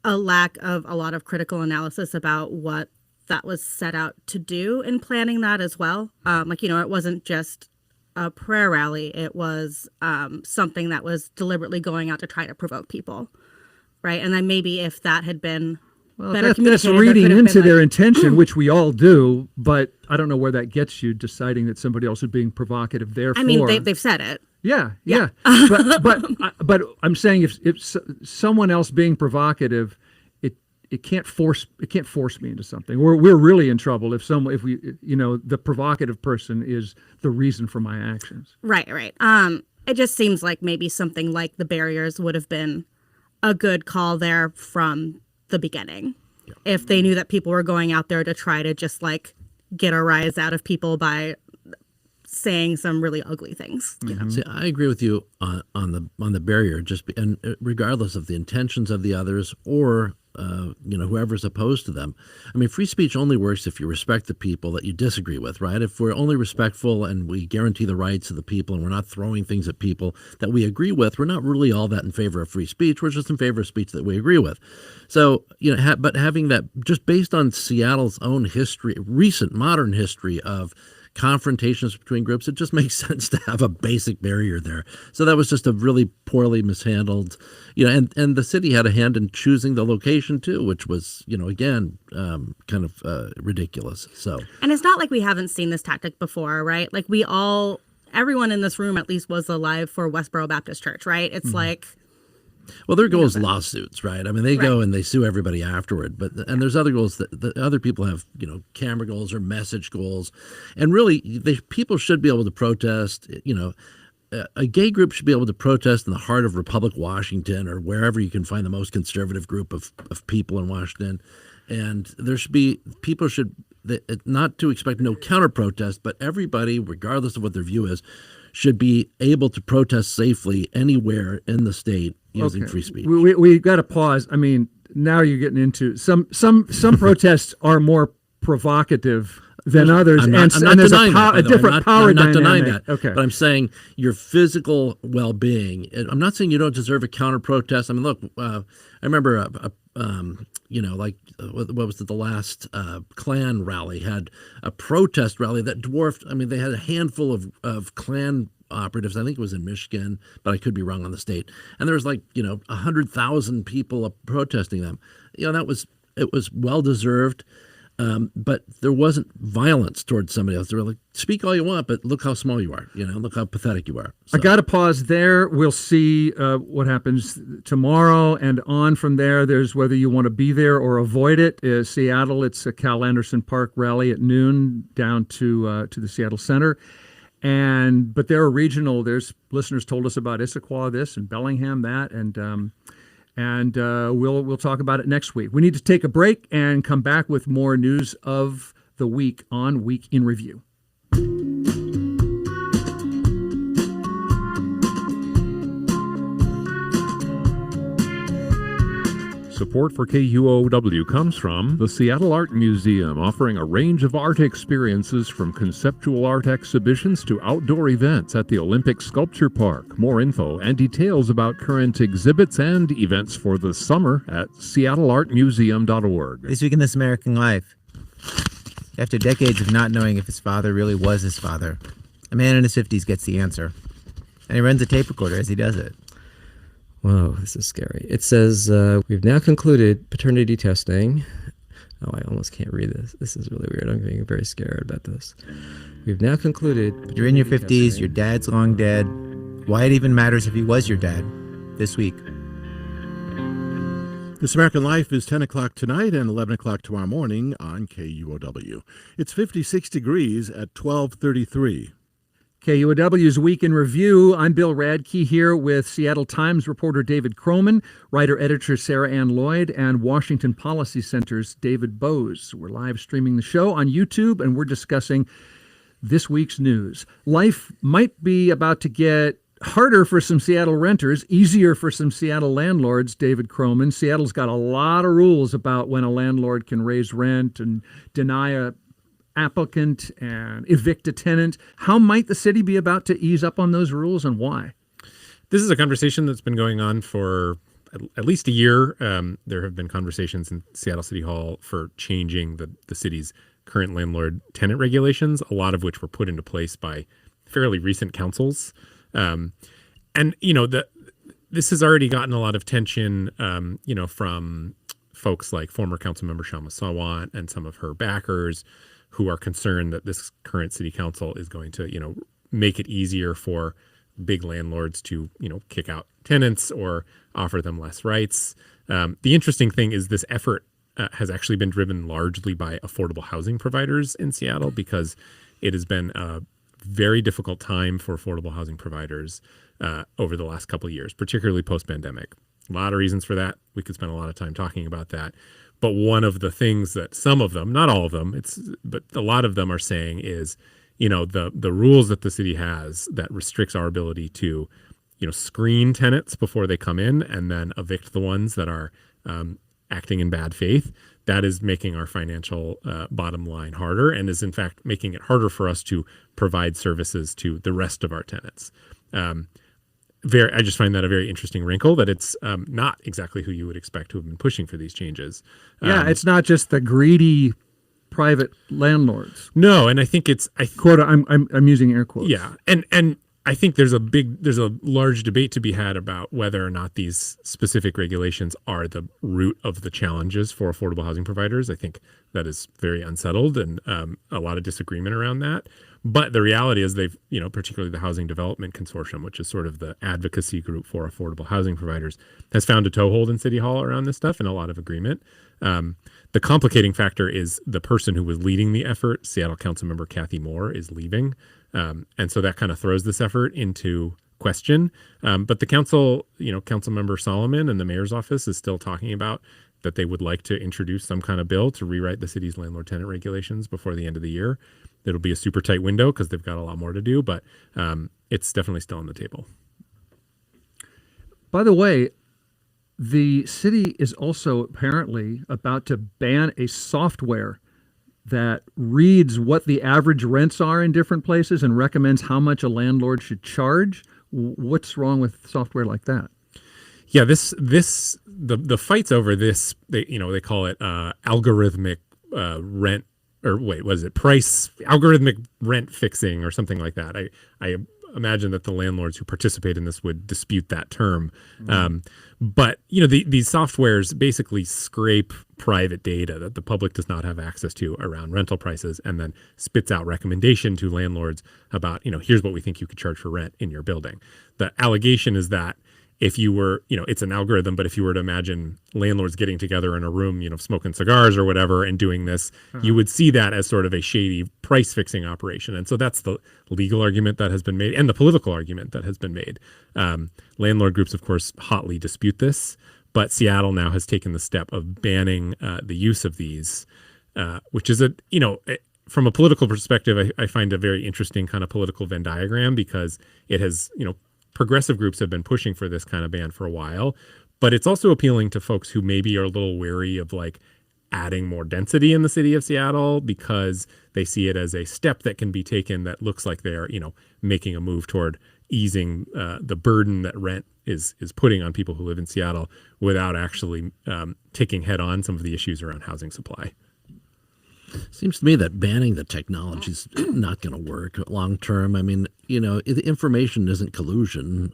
a lack of a lot of critical analysis about what that was set out to do in planning that as well. It wasn't just a prayer rally. It was something that was deliberately going out to try to provoke people, right? And then maybe if that had been better communicated, that's reading into their intention, which we all do, but I don't know where that gets you, deciding that somebody else is being provocative. Therefore, I mean, they've said it. Yeah. but I'm saying if someone else being provocative, it can't force me into something. We're really in trouble if the provocative person is the reason for my actions. Right. It just seems like maybe something like the barriers would have been a good call there from the beginning, if they knew that people were going out there to try to just like get a rise out of people by saying some really ugly things. You know? See, I agree with you on the barrier, and regardless of the intentions of the others or whoever's opposed to them. I mean, free speech only works if you respect the people that you disagree with, right? If we're only respectful and we guarantee the rights of the people and we're not throwing things at people that we agree with, we're not really all that in favor of free speech. We're just in favor of speech that we agree with. So, but having that just based on Seattle's own history, recent modern history of confrontations between groups, it just makes sense to have a basic barrier there. So that was just a really poorly mishandled, and the city had a hand in choosing the location too, which was, again, kind of ridiculous. So, and it's not like we haven't seen this tactic before, right? Like everyone in this room at least was alive for Westboro Baptist Church, right? It's like, well, there goes lawsuits, right? I mean, they go and they sue everybody afterward. And there's other goals that other people have, camera goals or message goals, and really, people should be able to protest. A gay group should be able to protest in the heart of Republic, Washington, or wherever you can find the most conservative group of people in Washington. And people should not to expect no counter protest, but everybody, regardless of what their view is, should be able to protest safely anywhere in the state using free speech. We got to pause. I mean, now you're getting into some protests are more provocative than others, I'm not denying that. A different power I'm not dynamic. denying that. Okay, but I'm saying your physical well-being. I'm not saying you don't deserve a counter protest. I mean, look, I remember what was it? The last Klan rally had a protest rally that dwarfed. I mean, they had a handful of Klan operatives. I think it was in Michigan, but I could be wrong on the state. And there was 100,000 people protesting them. It was well deserved. But there wasn't violence towards somebody else. They were like, speak all you want, but look how small you are. Look how pathetic you are. So. I got to pause there. We'll see what happens tomorrow and on from there. There's whether you want to be there or avoid it. Seattle, it's a Cal Anderson Park rally at noon down to the Seattle Center. But there are regional. There's listeners told us about Issaquah this and Bellingham that, and we'll talk about it next week. We need to take a break and come back with more news of the week on Week in Review. Support for KUOW comes from the Seattle Art Museum, offering a range of art experiences from conceptual art exhibitions to outdoor events at the Olympic Sculpture Park. More info and details about current exhibits and events for the summer at seattleartmuseum.org. This week in This American Life. After decades of not knowing if his father really was his father, a man in his 50s gets the answer. And he runs a tape recorder as he does it. Whoa, this is scary. It says, we've now concluded paternity testing. Oh, I almost can't read this. This is really weird. I'm getting very scared about this. We've now concluded... You're in your 50s, your dad's long dead. Why it even matters if he was your dad. This week. This American Life is 10 o'clock tonight and 11 o'clock tomorrow morning on KUOW. It's 56 degrees at 12:33. KUOW's Week in Review. I'm Bill Radke here with Seattle Times reporter David Kroman, writer-editor Sarah Anne Lloyd, and Washington Policy Center's David Boze. We're live streaming the show on YouTube, and we're discussing this week's news. Life might be about to get harder for some Seattle renters, easier for some Seattle landlords, David Kroman. Seattle's got a lot of rules about when a landlord can raise rent and deny a applicant and evict a tenant. How might the city be about to ease up on those rules, and why? This is a conversation that's been going on for at least a year. There have been conversations in Seattle City Hall for changing the city's current landlord-tenant regulations, a lot of which were put into place by fairly recent councils. This has already gotten a lot of tension, from folks like former councilmember Shama Sawant and some of her backers, who are concerned that this current city council is going to, make it easier for big landlords to, kick out tenants or offer them less rights. The interesting thing is this effort has actually been driven largely by affordable housing providers in Seattle, because it has been a very difficult time for affordable housing providers over the last couple of years, particularly post-pandemic. A lot of reasons for that. We could spend a lot of time talking about that. But one of the things that some of them, not all of them, but a lot of them are saying is, the rules that the city has that restricts our ability to, screen tenants before they come in and then evict the ones that are acting in bad faith. That is making our financial bottom line harder, and is in fact making it harder for us to provide services to the rest of our tenants. I just find that a very interesting wrinkle, that it's not exactly who you would expect to have been pushing for these changes. Yeah, it's not just the greedy private landlords. No, and I think it's quote. I'm using air quotes. Yeah, and I think there's a large debate to be had about whether or not these specific regulations are the root of the challenges for affordable housing providers. I think that is very unsettled, and a lot of disagreement around that. But the reality is they've, particularly the Housing Development Consortium, which is sort of the advocacy group for affordable housing providers, has found a toehold in City Hall around this stuff and a lot of agreement. The complicating factor is the person who was leading the effort, Seattle Councilmember Kathy Moore, is leaving. And so that kind of throws this effort into question. But the council, Councilmember Solomon and the mayor's office is still talking about that they would like to introduce some kind of bill to rewrite the city's landlord-tenant regulations before the end of the year. It'll be a super tight window because they've got a lot more to do, but it's definitely still on the table. By the way, the city is also apparently about to ban a software that reads what the average rents are in different places and recommends how much a landlord should charge. What's wrong with software like that? Yeah, the fights over this, they call it algorithmic rent, or wait, what is it? Algorithmic rent fixing or something like that. I imagine that the landlords who participate in this would dispute that term. Mm-hmm. But these softwares basically scrape private data that the public does not have access to around rental prices, and then spits out recommendation to landlords about, here's what we think you could charge for rent in your building. The allegation is that if you were, it's an algorithm, but if you were to imagine landlords getting together in a room, smoking cigars or whatever and doing this, you would see that as sort of a shady price fixing operation. And so that's the legal argument that has been made, and the political argument that has been made. Landlord groups, of course, hotly dispute this, but Seattle now has taken the step of banning the use of these, which is from a political perspective, I find a very interesting kind of political Venn diagram, because it has, progressive groups have been pushing for this kind of ban for a while, but it's also appealing to folks who maybe are a little wary of adding more density in the city of Seattle, because they see it as a step that can be taken that looks like they're, making a move toward easing the burden that rent is putting on people who live in Seattle, without actually taking head on some of the issues around housing supply. Seems to me that banning the technology is not going to work long term. I mean, the information isn't collusion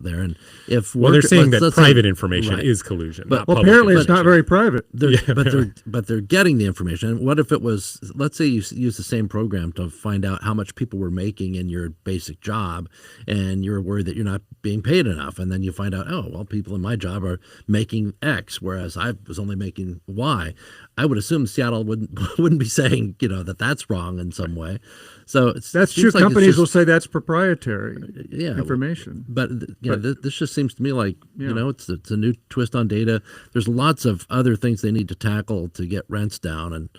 there, and if they're saying that private information is collusion, but apparently it's not very private. But they're getting the information. And what if it was? Let's say you use the same program to find out how much people were making in your basic job, and you're worried that you're not being paid enough, and then you find out, oh well, people in my job are making X, whereas I was only making Y. I would assume Seattle wouldn't be saying that's wrong in some way. So that's true. Companies will say that's proprietary information. But this just seems to me like it's a new twist on data. There's lots of other things they need to tackle to get rents down. And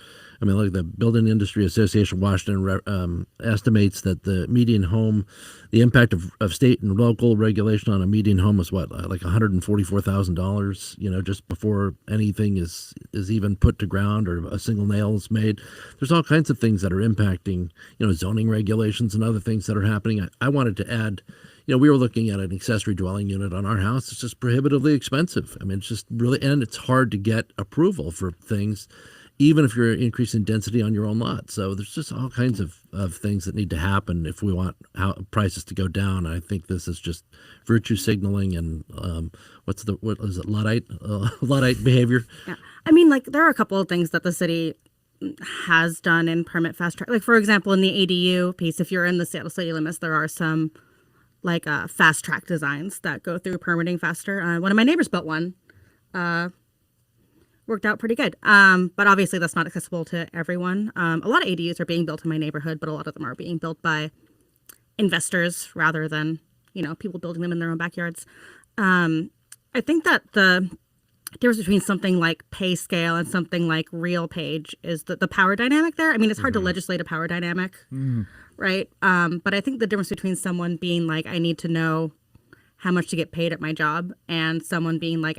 I mean, like the Building Industry Association of Washington estimates that the median home, the impact of state and local regulation on a median home is like $144,000, just before anything is even put to ground or a single nail is made. There's all kinds of things that are impacting, zoning regulations and other things that are happening. I wanted to add, we were looking at an accessory dwelling unit on our house. It's just prohibitively expensive. I mean, it's just really, and it's hard to get approval for things, even if you're increasing density on your own lot. So there's just all kinds of things that need to happen if we want prices to go down. I think this is just virtue signaling and what is it, Luddite behavior. Yeah, I mean, there are a couple of things that the city has done in permit fast track. Like, for example, in the ADU piece, if you're in the Seattle city limits, there are some fast track designs that go through permitting faster. One of my neighbors built one. Worked out pretty good. But obviously that's not accessible to everyone. A lot of ADUs are being built in my neighborhood, but a lot of them are being built by investors rather than, people building them in their own backyards. I think that the difference between something like pay scale and something like real page is the power dynamic there. I mean, it's hard to legislate a power dynamic right? But I think the difference between someone being like, I need to know how much to get paid at my job, and someone being like,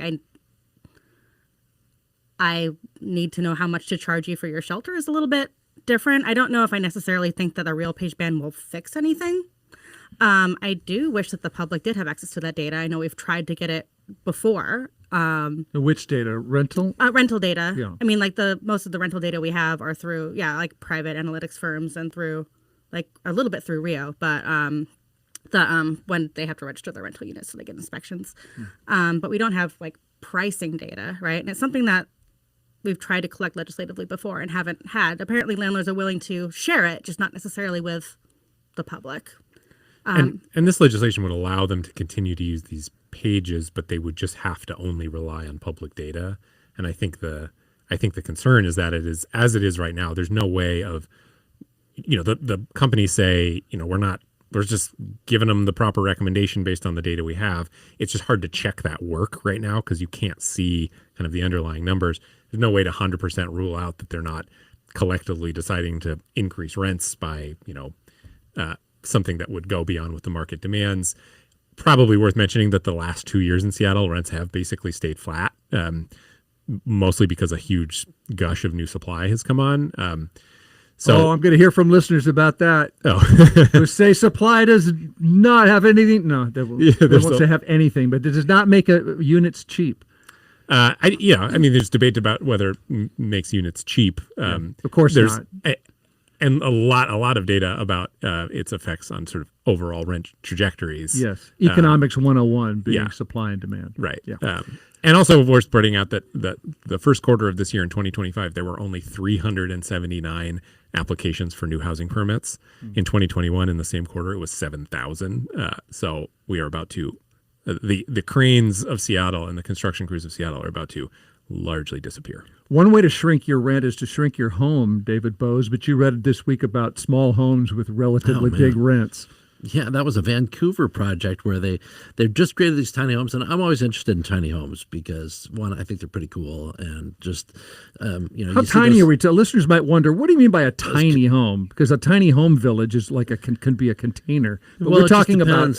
I need to know how much to charge you for your shelter is a little bit different. I don't know if I necessarily think that a real page ban will fix anything. I do wish that the public did have access to that data. I know we've tried to get it before. Which data? Rental? Rental data. Yeah. I mean, like most of the rental data we have are through, like private analytics firms and through, like a little bit through Rio, but when they have to register their rental units so they get inspections. But we don't have like pricing data, right? And it's something that we've tried to collect legislatively before and haven't had. Apparently landlords are willing to share it, just not necessarily with the public. And this legislation would allow them to continue to use these pages, but they would just have to only rely on public data. And I think the concern is that it is, as it is right now, there's no way of, the companies say, we're just giving them the proper recommendation based on the data we have. It's just hard to check that work right now because you can't see kind of the underlying numbers. There's no way to 100% rule out that they're not collectively deciding to increase rents by, something that would go beyond what the market demands. Probably worth mentioning that the last 2 years in Seattle, rents have basically stayed flat, mostly because a huge gush of new supply has come on. So I'm going to hear from listeners about that. Who say supply does not have anything. No, they won't say have anything, but it does not make units cheap. There's debate about whether it makes units cheap. Of course there's not. And a lot of data about its effects on sort of overall rent trajectories. Yes, economics 101 being supply and demand. Right. Yeah. And also worth pointing out that the first quarter of this year in 2025, there were only 379 applications for new housing permits. In 2021, in the same quarter, it was 7,000. So we are about to, the cranes of Seattle and the construction crews of Seattle are about to largely disappear. One way to shrink your rent is to shrink your home, David Boze, but you read this week about small homes with relatively big rents. Yeah, that was a Vancouver project where they've just created these tiny homes, and I'm always interested in tiny homes because, one, I think they're pretty cool, and just how tiny are we? Listeners might wonder, what do you mean by a tiny home? Because a tiny home village is like can be a container. But we're talking about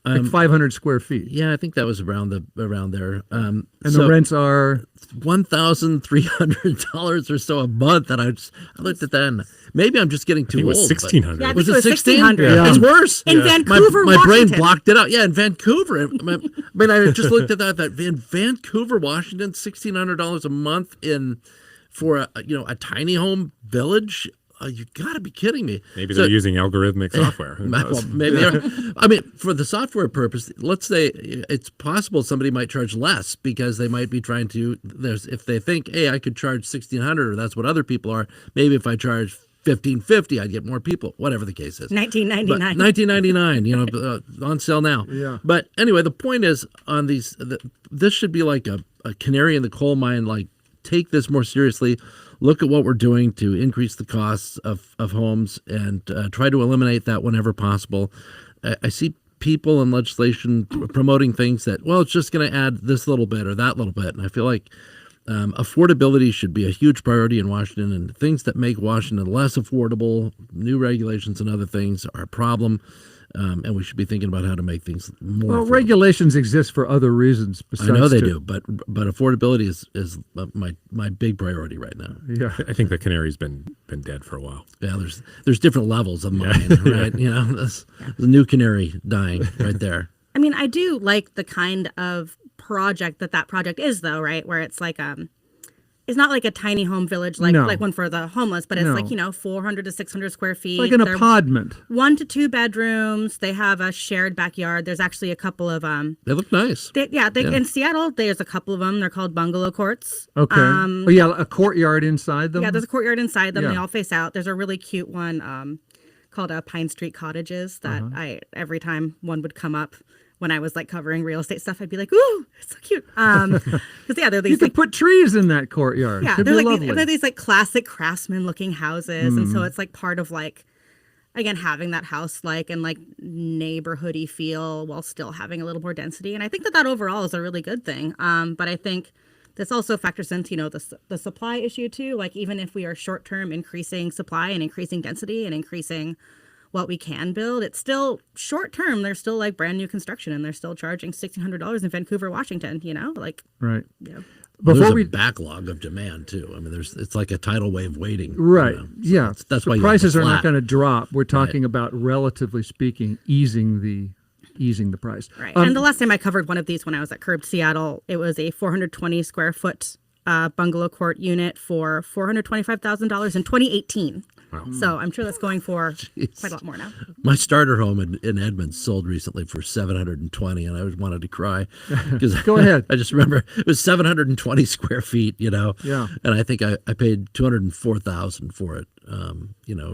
like 500 square feet. Yeah, I think that was around there. And the rents are $1,300 or so a month. And I looked at that, and maybe I'm just getting too old. It was $1,600. Yeah, was it $1,600. Yeah. It's worse. In Vancouver, my brain Washington. blocked it out. Yeah, in Vancouver. I just looked at that in Vancouver, Washington, $1,600 a month for a tiny home village. You got to be kidding me. Maybe they're using algorithmic software. Who knows? Well, maybe. I mean, for the software purpose, let's say it's possible somebody might charge less because they might be trying to. If they think, hey, I could charge $1,600, or that's what other people are. Maybe if I charge $1,550, I'd get more people. Whatever the case is. $19.99. On sale now. Yeah. But anyway, the point is on these. This should be like a canary in the coal mine. Like, take this more seriously. Look at what we're doing to increase the costs of homes and try to eliminate that whenever possible. I see people in legislation promoting things that, well, it's just going to add this little bit or that little bit. And I feel like affordability should be a huge priority in Washington, and things that make Washington less affordable, new regulations and other things are a problem. And we should be thinking about how to make things more. Well, affordable. Regulations exist for other reasons. Besides I know they do, but affordability is my big priority right now. Yeah, I think the canary's been dead for a while. Yeah, there's different levels of mine, right? The new canary dying right there. I mean, I do like the kind of project that project is, though, right? Where it's like it's not like a tiny home village like one for the homeless, but it's like 400 to 600 square feet. Like an apartment. 1 to 2 bedrooms. They have a shared backyard. There's actually a couple of They look nice. In Seattle, there's a couple of them. They're called bungalow courts. Okay. A courtyard inside them. Yeah, there's a courtyard inside them. Yeah. They all face out. There's a really cute one called Pine Street Cottages that every time one would come up. When I was like covering real estate stuff, I'd be like, "Ooh, it's so cute." Because they're these. You could put trees in that courtyard. Yeah, they're these like classic craftsman-looking houses, and so it's like part of like, again, having that house and like neighborhoody feel while still having a little more density. And I think that overall is a really good thing. But I think this also factors into, the supply issue too. Like even if we are short term increasing supply and increasing density and increasing what we can build, it's still short term. There's still like brand new construction, and they're still charging $1,600 in Vancouver, Washington. Right. Yeah. There's a backlog of demand too. I mean, it's like a tidal wave waiting. Right. So yeah. That's so why prices you are have not going to drop. We're talking Right. about, relatively speaking, easing the price. Right. And the last time I covered one of these when I was at Curbed Seattle, it was a 420 square foot bungalow court unit for $425,000 in 2018. Wow. So I'm sure that's going for quite a lot more now. My starter home in Edmonds sold recently for $720, and I just wanted to cry. Go ahead. I just remember it was 720 square feet, Yeah. and I think I paid $204,000 for it,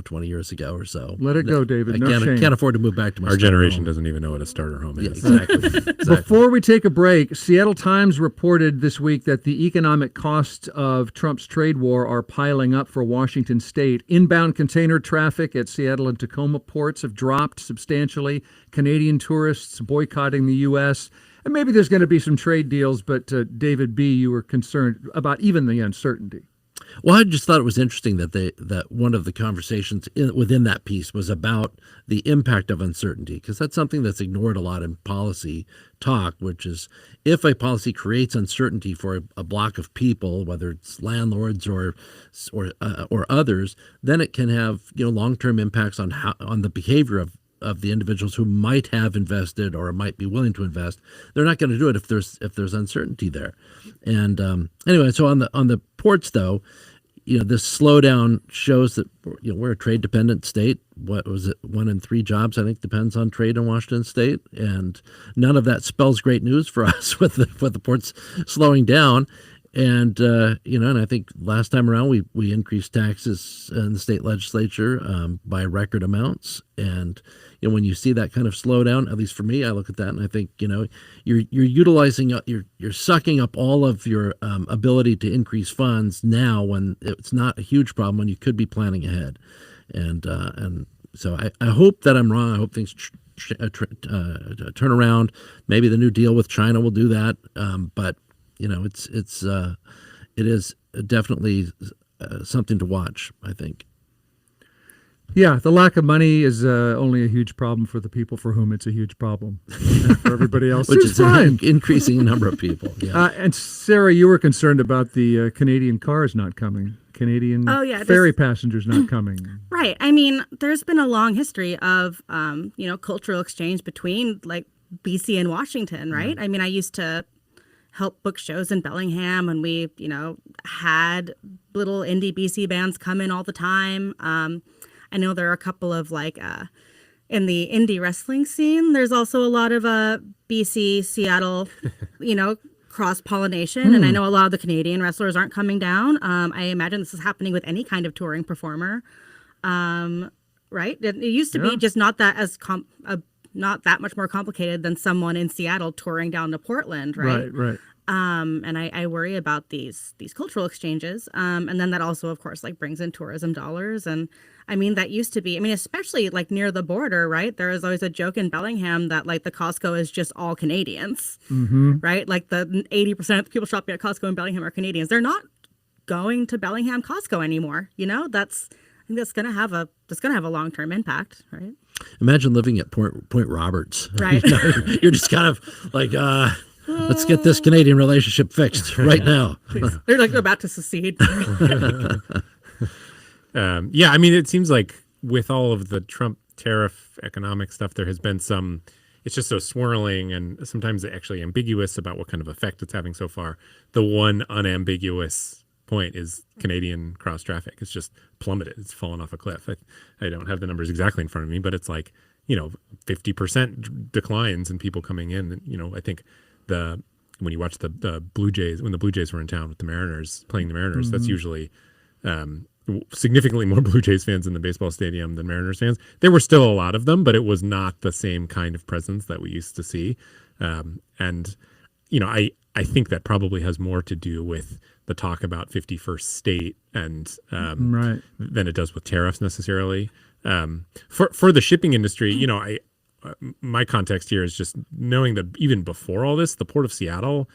20 years ago or so. Let it go, David. No shame. Can't afford to move back to my Our starter generation home. doesn't even know what a starter home is. Yeah, exactly. Before we take a break, Seattle Times reported this week that the economic costs of Trump's trade war are piling up for Washington state. Inbound container traffic at Seattle and Tacoma ports have dropped substantially. Canadian tourists boycotting the U.S. And maybe there's going to be some trade deals, but David B., you were concerned about even the uncertainty. Well, I just thought it was interesting that one of the conversations within that piece was about the impact of uncertainty, because that's something that's ignored a lot in policy talk, which is if a policy creates uncertainty for a block of people, whether it's landlords or others, then it can have long-term impacts on the behavior of the individuals who might have invested or might be willing to invest. They're not going to do it if there's uncertainty there. And anyway, so on the ports though, this slowdown shows that we're a trade dependent state. What was it? 1 in 3 jobs, I think, depends on trade in Washington state, and none of that spells great news for us with the ports slowing down. And and I think last time around we increased taxes in the state legislature by record amounts. And when you see that kind of slowdown, at least for me, I look at that and I think you're utilizing you're sucking up all of your ability to increase funds now when it's not a huge problem, when you could be planning ahead. And so I hope that I'm wrong. I hope things turn around. Maybe the New Deal with China will do that. But it is definitely something to watch, I think. Yeah, the lack of money is only a huge problem for the people for whom it's a huge problem. For everybody else, which it's is fine. Increasing number of people. Yeah. And Sarah, you were concerned about the Canadian cars not coming. Canadian ferry passengers not coming. Right. I mean, there's been a long history of, cultural exchange between like BC and Washington, right? I mean, I used to help book shows in Bellingham, and we, had little indie BC bands come in all the time. I know there are a couple of in the indie wrestling scene, there's also a lot of BC, Seattle, cross-pollination. And I know a lot of the Canadian wrestlers aren't coming down. I imagine this is happening with any kind of touring performer. Right? It used to be just not that not that much more complicated than someone in Seattle touring down to Portland, right? Right. And I worry about these cultural exchanges. And then that also, of course, brings in tourism dollars. And I mean, that used to be, especially near the border, right? There is always a joke in Bellingham that the Costco is just all Canadians, right? The 80% of the people shopping at Costco in Bellingham are Canadians. They're not going to Bellingham Costco anymore. I think that's going to have a long-term impact, right? Imagine living at Point Roberts. Right. You're just kind of let's get this Canadian relationship fixed right now. They're about to secede. It seems like with all of the Trump tariff economic stuff, there has been it's just so swirling and sometimes actually ambiguous about what kind of effect it's having so far. The one unambiguous point is Canadian cross traffic. It's just plummeted. It's fallen off a cliff. I don't have the numbers exactly in front of me, but it's 50% declines in people coming in. I think when you watch the Blue Jays, when the Blue Jays were in town with the Mariners, playing the Mariners, that's usually significantly more Blue Jays fans in the baseball stadium than Mariners fans. There were still a lot of them, but it was not the same kind of presence that we used to see. I think that probably has more to do with the talk about 51st state and than it does with tariffs necessarily. For the shipping industry, my context here is just knowing that even before all this, the Port of Seattle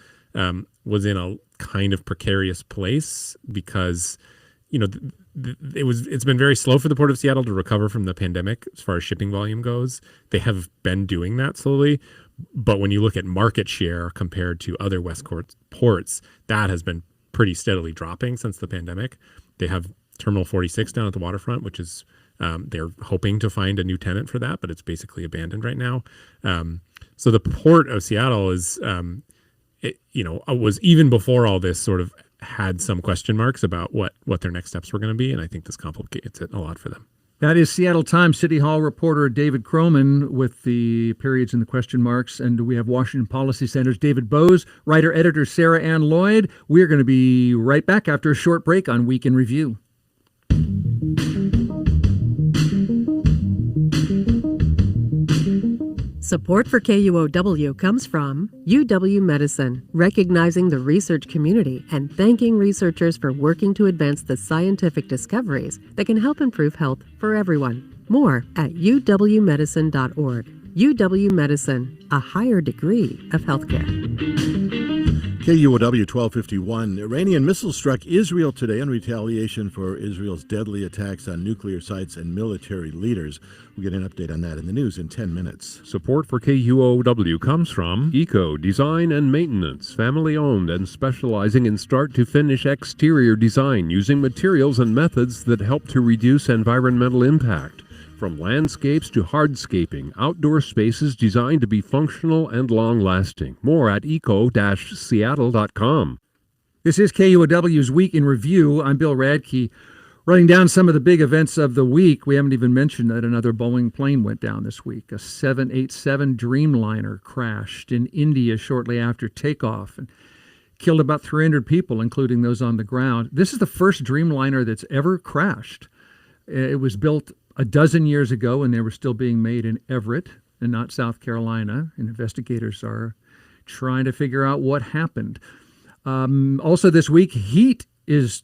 was in a kind of precarious place because, it's been very slow for the Port of Seattle to recover from the pandemic as far as shipping volume goes. They have been doing that slowly. But when you look at market share compared to other West Coast ports, that has been pretty steadily dropping since the pandemic. They have Terminal 46 down at the waterfront, which is they're hoping to find a new tenant for that, but it's basically abandoned right now. So the Port of Seattle is, was even before all this sort of had some question marks about what their next steps were going to be, and I think this complicates it a lot for them. That is Seattle Times City Hall reporter David Kroman with the periods and the question marks. And we have Washington Policy Center's David Boze, writer-editor Sarah Anne Lloyd. We're going to be right back after a short break on Week in Review. Support for KUOW comes from UW Medicine, recognizing the research community and thanking researchers for working to advance the scientific discoveries that can help improve health for everyone. More at uwmedicine.org. UW Medicine, a higher degree of healthcare. KUOW 1251. Iranian missiles struck Israel today in retaliation for Israel's deadly attacks on nuclear sites and military leaders. We'll get an update on that in the news in 10 minutes. Support for KUOW comes from Eco Design and Maintenance, family-owned and specializing in start-to-finish exterior design using materials and methods that help to reduce environmental impact. From landscapes to hardscaping, outdoor spaces designed to be functional and long-lasting. More at eco-seattle.com. This is KUOW's Week in Review. I'm Bill Radke. Writing down some of the big events of the week, we haven't even mentioned that another Boeing plane went down this week. A 787 Dreamliner crashed in India shortly after takeoff and killed about 300 people, including those on the ground. This is the first Dreamliner that's ever crashed. It was built a dozen years ago, and they were still being made in Everett and not South Carolina. And investigators are trying to figure out what happened. Also this week, heat is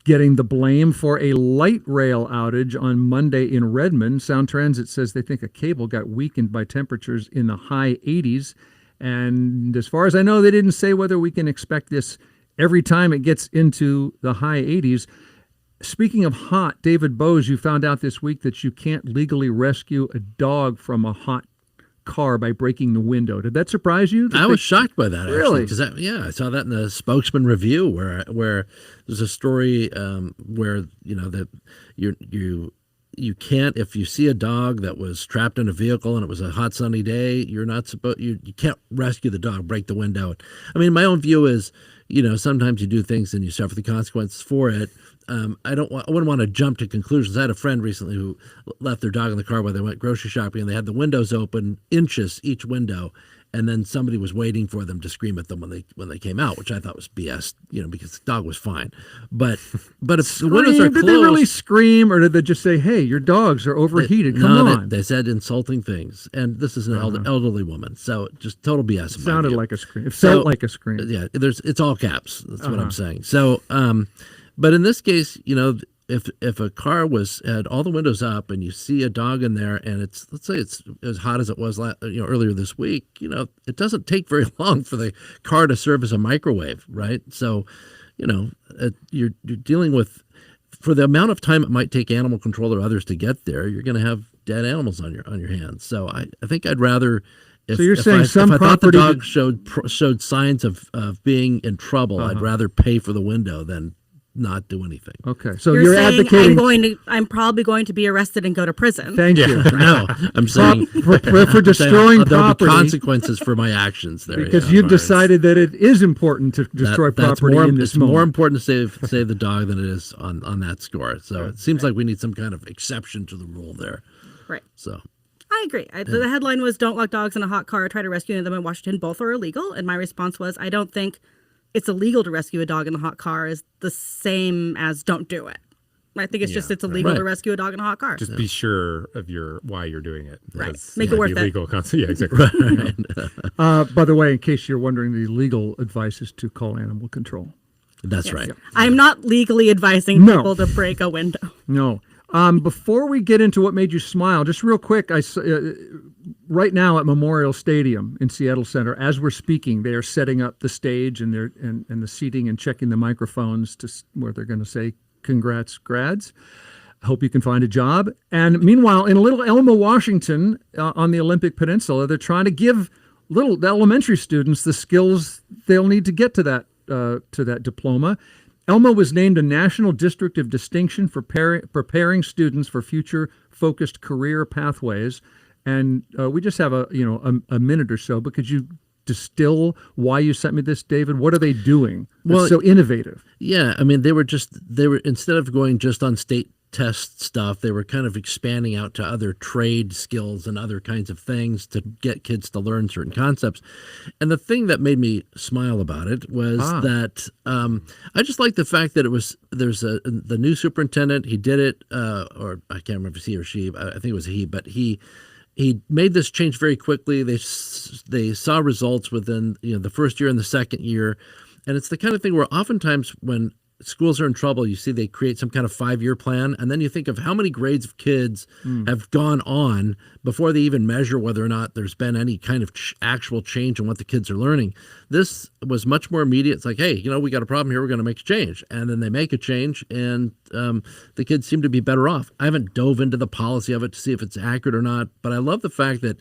getting the blame for a light rail outage on Monday in Redmond. Sound Transit says they think a cable got weakened by temperatures in the high 80s. And as far as I know, they didn't say whether we can expect this every time it gets into the high 80s. Speaking of hot, David Boze, you found out this week that you can't legally rescue a dog from a hot car by breaking the window. Did that surprise you? I was shocked by that, really? Because I saw that in the Spokesman Review where there's a story where that you can't, if you see a dog that was trapped in a vehicle and it was a hot sunny day, you're not supposed you can't rescue the dog, break the window. I mean, my own view is, sometimes you do things and you suffer the consequences for it. I wouldn't want to jump to conclusions. I had a friend recently who left their dog in the car while they went grocery shopping, and they had the windows open, inches each window, and then somebody was waiting for them to scream at them when they came out, which I thought was BS, because the dog was fine. But if the windows are closed, did they really scream, or did they just say, "Hey, your dogs are overheated"? Come on. They said insulting things, and this is an elderly woman, so just total BS. It sounded like a scream. It felt like a scream. Yeah, it's all caps. That's what I'm saying. So. But in this case, if a car had all the windows up and you see a dog in there and let's say it's as hot as it was earlier this week, it doesn't take very long for the car to serve as a microwave, right? So, you're dealing with, for the amount of time it might take animal control or others to get there, you're going to have dead animals on your hands. So I think I'd rather. So you're saying if I thought the dog showed signs of being in trouble, I'd rather pay for the window than not do anything. Okay, so you're saying advocating. I'm probably going to be arrested and go to prison. Thank you. No, I'm saying for destroying there'll property. Be consequences for my actions there. Because you've decided that it is important to destroy property in this moment. It's more important to save the dog than it is on that score. So it seems like we need some kind of exception to the rule there. Right. So. I agree. The headline was "Don't Lock Dogs in a Hot Car. Try to rescue them in Washington. Both are illegal." And my response was, I don't think it's illegal to rescue a dog in a hot car is the same as don't do it. I think it's just it's illegal to rescue a dog in a hot car. Just be sure of why you're doing it. Right. Make it worth it. Yeah, exactly. By the way, in case you're wondering, the legal advice is to call animal control. That's right. I'm not legally advising people to break a window. No. Before we get into what made you smile, just real quick, right now at Memorial Stadium in Seattle Center, as we're speaking, they are setting up the stage and the seating and checking the microphones where they're going to say, "Congrats, grads. Hope you can find a job." And meanwhile, in little Elma, Washington, on the Olympic Peninsula, they're trying to give the elementary students the skills they'll need to get to that diploma. Elma was named a National District of Distinction for preparing students for future focused career pathways. And we just have a minute or so, but could you distill why you sent me this, David? What are they doing that's so innovative? Yeah, I mean, they were instead of going just on state test stuff, they were kind of expanding out to other trade skills and other kinds of things to get kids to learn certain concepts. And the thing that made me smile about it was that I just like the fact that the new superintendent. He did it, or I can't remember if it's he or she. I think it was he, but he made this change very quickly. They saw results within the first year and the second year, and it's the kind of thing where oftentimes when schools are in trouble, you see they create some kind of 5-year plan, and then you think of how many grades of kids have gone on before they even measure whether or not there's been any kind of actual change in what the kids are learning. This was much more immediate. It's like, hey, we got a problem here. We're going to make a change. And then they make a change, and the kids seem to be better off. I haven't dove into the policy of it to see if it's accurate or not, but I love the fact that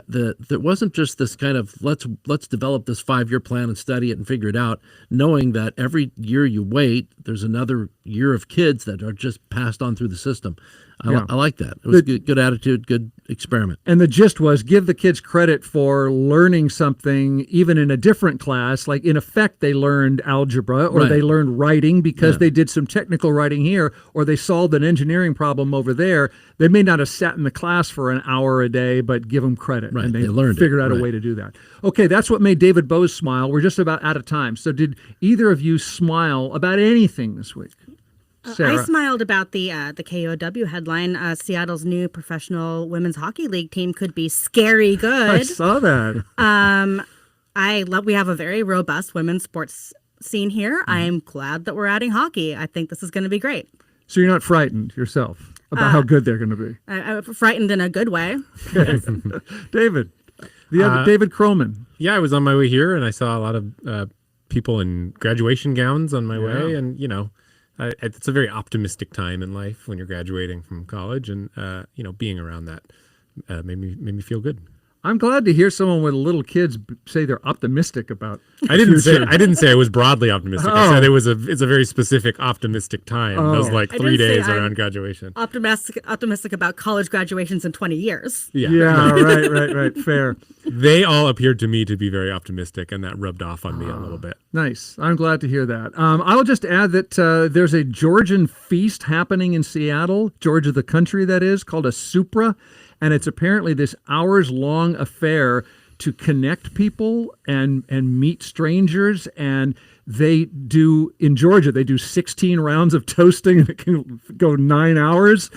there wasn't just this kind of let's develop this 5-year plan and study it and figure it out, knowing that every year you wait, there's another year of kids that are just passed on through the system. I like that. It was good attitude, good experiment. And the gist was give the kids credit for learning something even in a different class. Like in effect, they learned algebra or they learned writing because they did some technical writing here, or they solved an engineering problem over there. They may not have sat in the class for an hour a day, but give them credit. Right. And they learned figured out a way to do that. Okay, that's what made David Boze smile. We're just about out of time. So did either of you smile about anything this week? Sarah? I smiled about the KOW headline. Seattle's new professional women's hockey league team could be scary good. I saw that. We have a very robust women's sports scene here. I'm glad that we're adding hockey. I think this is going to be great. So you're not frightened yourself about how good they're going to be? I'm frightened in a good way. Okay. David, David Kroman. Yeah, I was on my way here and I saw a lot of people in graduation gowns on my way, and it's a very optimistic time in life when you're graduating from college, and being around that made me feel good. I'm glad to hear someone with little kids say they're optimistic about. I didn't say I was broadly optimistic. I said it's a very specific optimistic time. Those 3 days around graduation. Optimistic about college graduations in 20 years. Yeah. Right. Fair. They all appeared to me to be very optimistic, and that rubbed off on me a little bit. Nice. I'm glad to hear that. I'll just add that there's a Georgian feast happening in Seattle, Georgia the country that is, called a Supra. And it's apparently this hours-long affair to connect people and meet strangers. And in Georgia, they do 16 rounds of toasting, and it can go 9 hours.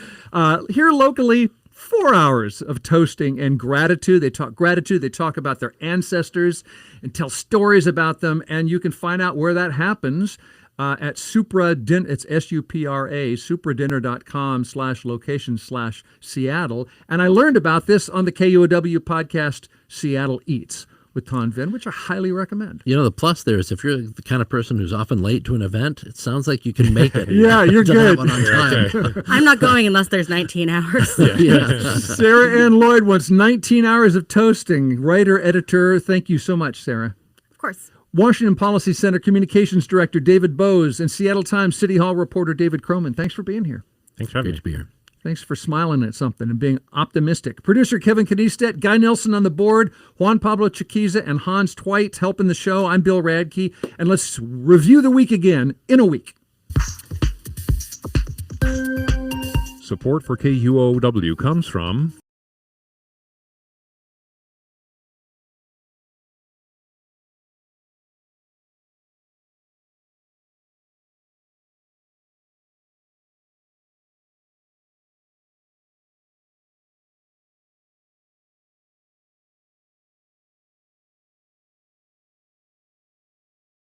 Here locally, 4 hours of toasting and gratitude. They talk gratitude. They talk about their ancestors and tell stories about them. And you can find out where that happens at Supra Dinner. It's SUPRA, supradinner.com/location/Seattle. And I learned about this on the KUOW podcast, Seattle Eats, with Ton Vin, which I highly recommend. The plus there is if you're the kind of person who's often late to an event, it sounds like you can make it. Yeah, you're good. On time. I'm not going unless there's 19 hours. Yeah. Sarah Anne Lloyd wants 19 hours of toasting. Writer, editor, thank you so much, Sarah. Of course. Washington Policy Center Communications Director David Boze and Seattle Times City Hall reporter David Kroman. Thanks for being here. Thanks for having me. Great to be here. Thanks for smiling at something and being optimistic. Producer Kevin Kniestedt, Guy Nelson on the board, Juan Pablo Chiquiza, and Hans Twite helping the show. I'm Bill Radke, and let's review the week again in a week. Support for KUOW comes from